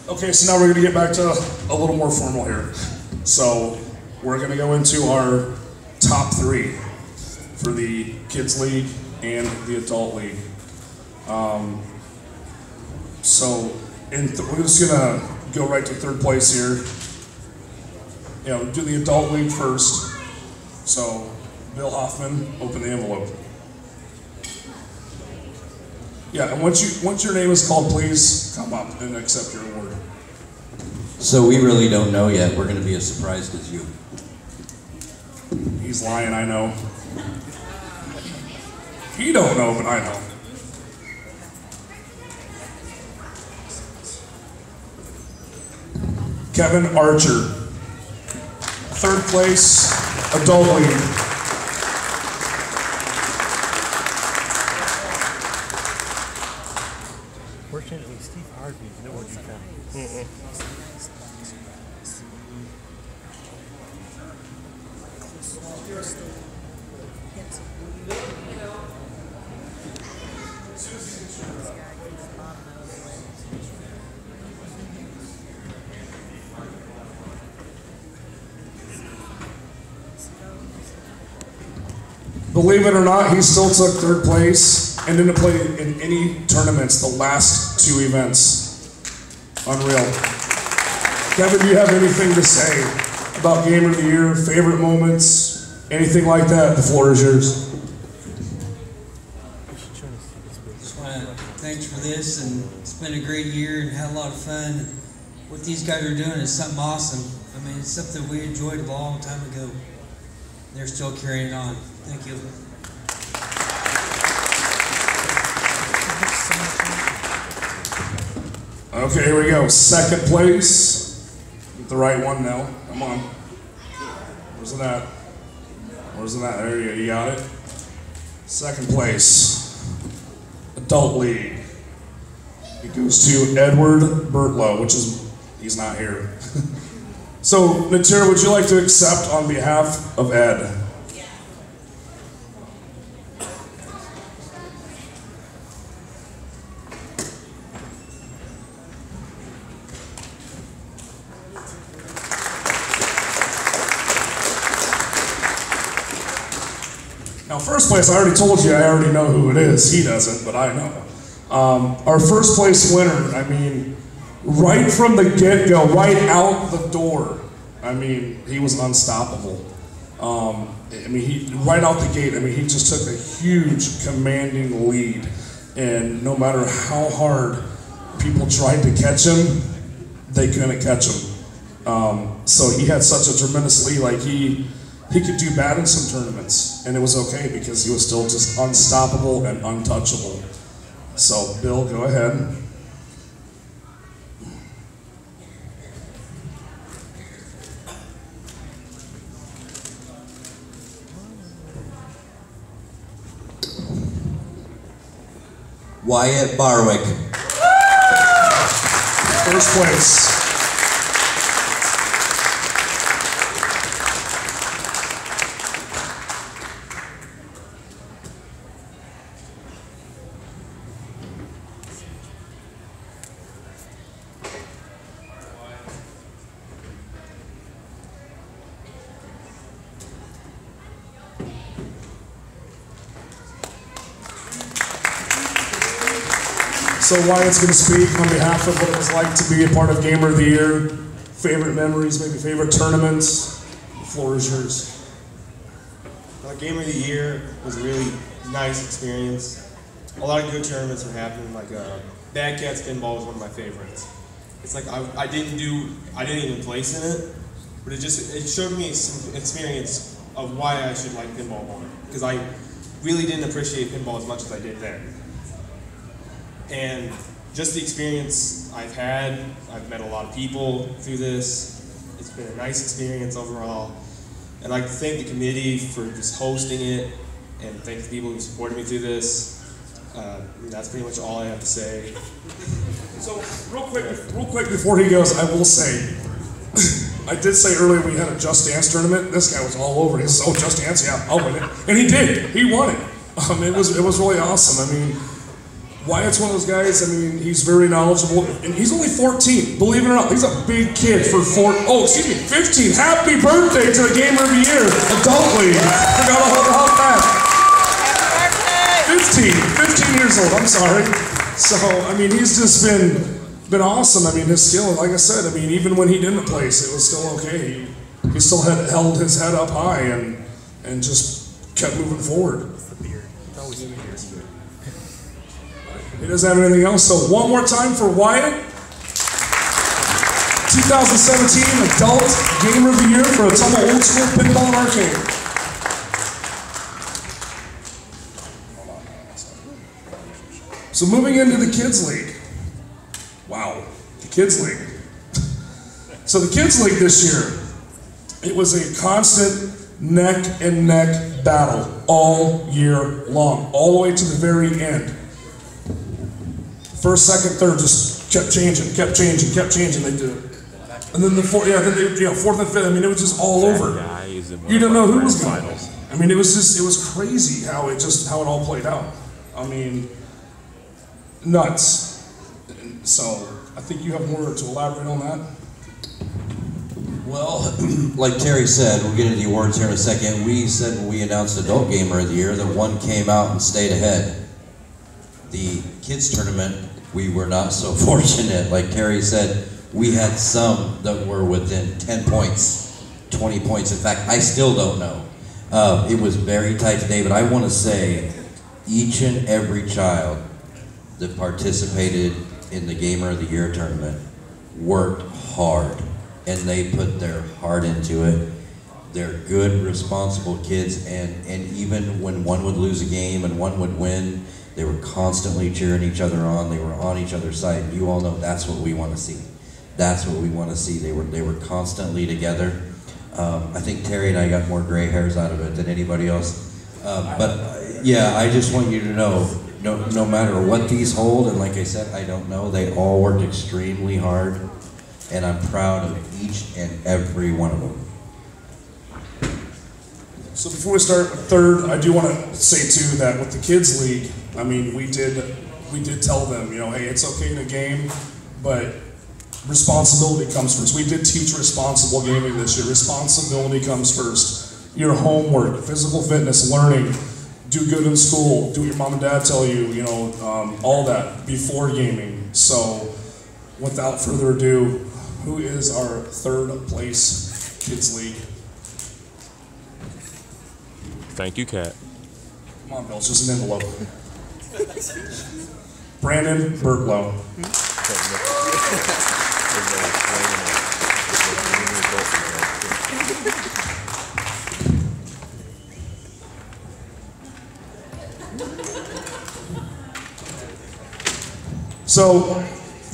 Okay, so now we're going to get back to a little more formal here. So we're going to go into our top three for the Kids League and the Adult League. We're just going to go right to third place here. Do the Adult League first. So Bill Hoffman, open the envelope. Yeah, and once your name is called, please come up and accept your award. So we really don't know yet. We're going to be as surprised as you. He's lying, I know. He don't know, but I know. Kevin Archer. Third place, Adult League. Fortunately, Steve Harvey knows what he found. Believe it or not, he still took third place and didn't play in any tournaments the last 2 events. Unreal. Kevin, do you have anything to say about Game of the Year, favorite moments, anything like that? The floor is yours. Just want to thanks for this, and it's been a great year and had a lot of fun. What these guys are doing is something awesome. I mean, it's something we enjoyed a long time ago. They're still carrying it on. Thank you. Okay, here we go. Second place. Get the right one now. Come on. Where's it at? Where's it at? There you go. You got it. Second place. Adult League. It goes to Edward Bertlow, which is, he's not here. So, Natira, would you like to accept on behalf of Ed? Now, first place, I already told you I already know who it is. He doesn't, but I know. Our first place winner, I mean, right from the get-go, right out the door, I mean, he was unstoppable. I mean, right out the gate, I mean, he just took a huge commanding lead. And no matter how hard people tried to catch him, they couldn't catch him. So he had such a tremendous lead, like he could do bad in some tournaments, and it was okay because he was still just unstoppable and untouchable. So, Bill, go ahead. Wyatt Barwick. First place. So Wyatt's going to speak on behalf of what it was like to be a part of Gamer of the Year, favorite memories, maybe favorite tournaments. The floor is yours. Gamer of the Year was a really nice experience. A lot of good tournaments were happening. Like Bad Cats Pinball was one of my favorites. It's like I didn't even place in it, but it showed me some experience of why I should like pinball more, because I really didn't appreciate pinball as much as I did there. And just the experience I've had, I've met a lot of people through this. It's been a nice experience overall. I'd like to thank the committee for just hosting it, and thank the people who supported me through this. That's pretty much all I have to say. So real quick before he goes, I will say, I did say earlier we had a Just Dance tournament. This guy was all over it. He says, "Oh, Just Dance, yeah, I'll win it," and he did. He won it. It was really awesome. I mean, Wyatt's one of those guys, I mean, he's very knowledgeable, and he's only 14, believe it or not. He's a big kid for 15. Happy birthday to the Gamer of the Year, Adult League. Forgot all about that. 15 years old, I'm sorry. So, I mean, he's just been awesome. I mean, his skill, like I said, I mean, even when he didn't place, it was still okay. He still held his head up high and just kept moving forward. He doesn't have anything else, so one more time for Wyatt. 2017 Adult Gamer of the Year for Ottumwa Old School Pinball and Arcade. So moving into the Kids League. Wow, the Kids League. So the Kids League this year, it was a constant neck and neck battle all year long, all the way to the very end. First, second, third just kept changing. They do it. And then the fourth and fifth, I mean, it was just all over. You didn't know who was going to win. I mean, it was crazy how it all played out. I mean, nuts. So, I think you have more to elaborate on that. Well, like Terry said, we'll get into the awards here in a second. We said when we announced Adult Gamer of the Year that one came out and stayed ahead. The kids tournament, we were not so fortunate. Like Terry said, we had some that were within 10 points, 20 points. In fact, I still don't know. It was very tight today, but I want to say each and every child that participated in the Gamer of the Year tournament worked hard, and they put their heart into it. They're good, responsible kids, and even when one would lose a game and one would win, they were constantly cheering each other on. They were on each other's side. You all know that's what we want to see. That's what we want to see. They were constantly together. I think Terry and I got more gray hairs out of it than anybody else. But yeah, I just want you to know, no matter what these hold, and like I said, I don't know, they all worked extremely hard, and I'm proud of each and every one of them. So before we start with third, I do want to say too that with the Kids League, I mean, we did tell them, you know, hey, it's okay in a game, but responsibility comes first. We did teach responsible gaming this year. Responsibility comes first. Your homework, physical fitness, learning, do good in school, do what your mom and dad tell you, you know, all that before gaming. So without further ado, who is our third place Kids League? Thank you, Kat. Come on, Bill, it's just an envelope. Brandon Bertlow. So,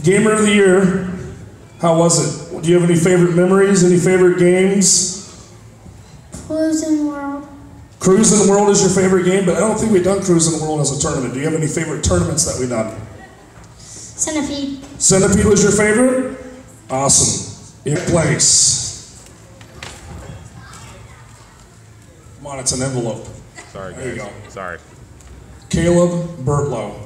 Gamer of the Year, how was it? Do you have any favorite memories, any favorite games? Cruising World. Cruising World is your favorite game, but I don't think we've done Cruising World as a tournament. Do you have any favorite tournaments that we've done? Centipede. Centipede was your favorite? Awesome. In place. Come on, it's an envelope. Sorry, guys. There you go. Sorry. Caleb Bertlow.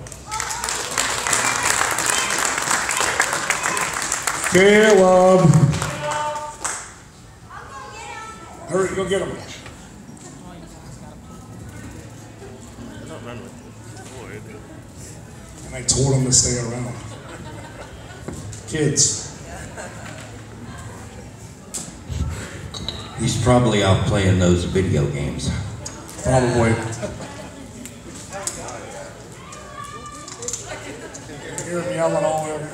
Caleb. Hurry, go get him. I don't remember. And I told him to stay around. Kids. He's probably out playing those video games. Probably. Hear him yelling all over.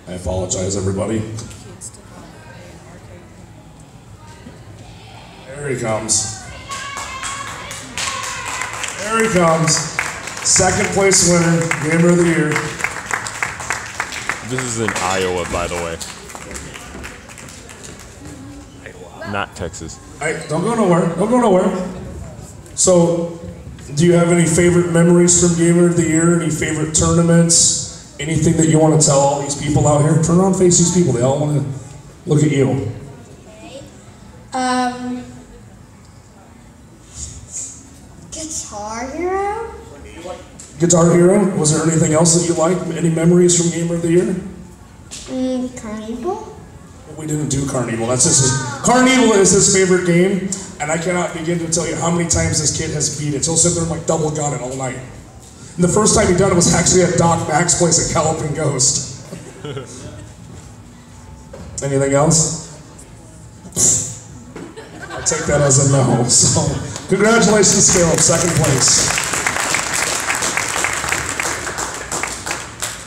I apologize, everybody. There he comes. There he comes. Second place winner, Gamer of the Year. This is in Iowa, by the way. Not Texas. Hey, don't go nowhere. Don't go nowhere. So, do you have any favorite memories from Gamer of the Year? Any favorite tournaments? Anything that you want to tell all these people out here? Turn around, face these people. They all want to look at you. Guitar Hero. Guitar Hero. Was there anything else that you liked? Any memories from Gamer of the Year? Carnival. We didn't do Carnival. That's just Carnival is his favorite game, and I cannot begin to tell you how many times this kid has beat it. He'll sit there and like double gun it all night. And the first time he done it was actually at Doc Mac's place at Galloping Ghost. Anything else? I take that as a no. So, congratulations, Caleb, second place.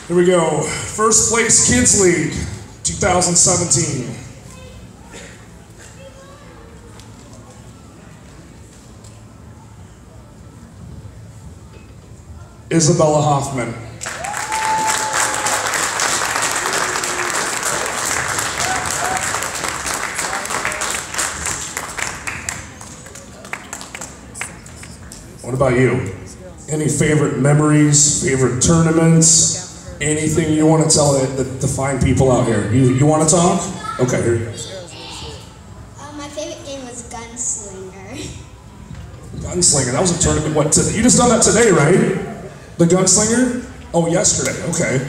Here we go. First place Kids League, 2017. Isabella Hoffman. What about you? Any favorite memories, favorite tournaments, anything you want to tell the fine people out here? You want to talk? Okay, here you go. My favorite game was Gunslinger. Gunslinger. That was a tournament. What? You just done that today, right? The Gunslinger? Oh, yesterday. Okay.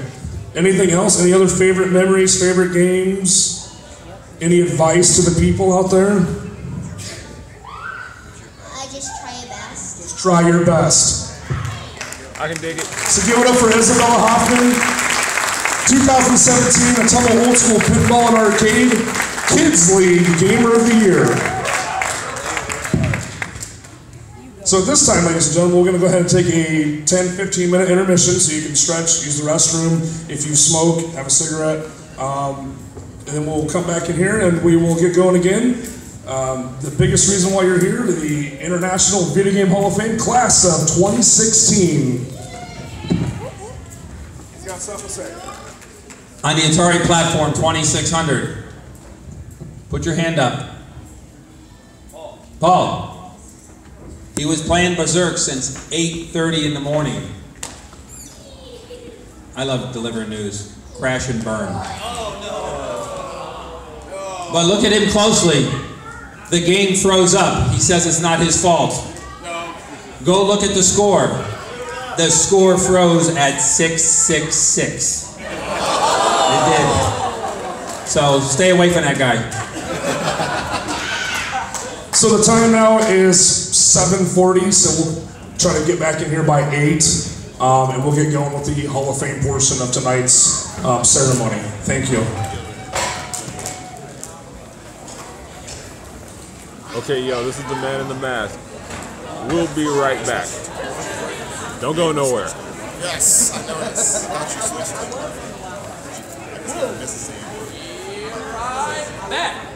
Anything else? Any other favorite memories, favorite games? Any advice to the people out there? Just try your best. Just try your best. I can dig it. So give it up for Isabella Hoffman. 2017 Atomo Old School Pinball and Arcade Kids League Gamer of the Year. So at this time, ladies and gentlemen, we're going to go ahead and take a 10-15 minute intermission so you can stretch, use the restroom. If you smoke, have a cigarette. And then we'll come back in here and we will get going again. The biggest reason why you're here, the International Video Game Hall of Fame Class of 2016. He's got something to say. On the Atari platform 2600. Put your hand up. Paul. He was playing Berserk since 8:30 in the morning. I love delivering news. Crash and burn. But look at him closely. The game throws up. He says it's not his fault. Go look at the score. The score froze at 666. It did. So stay away from that guy. So the time now is 7:40, so we'll try to get back in here by 8, and we'll get going with the Hall of Fame portion of tonight's ceremony. Thank you. Okay, yo, this is the man in the mask. We'll be right back. Don't go nowhere. Yes, I know this. Thought you switched it. Right back.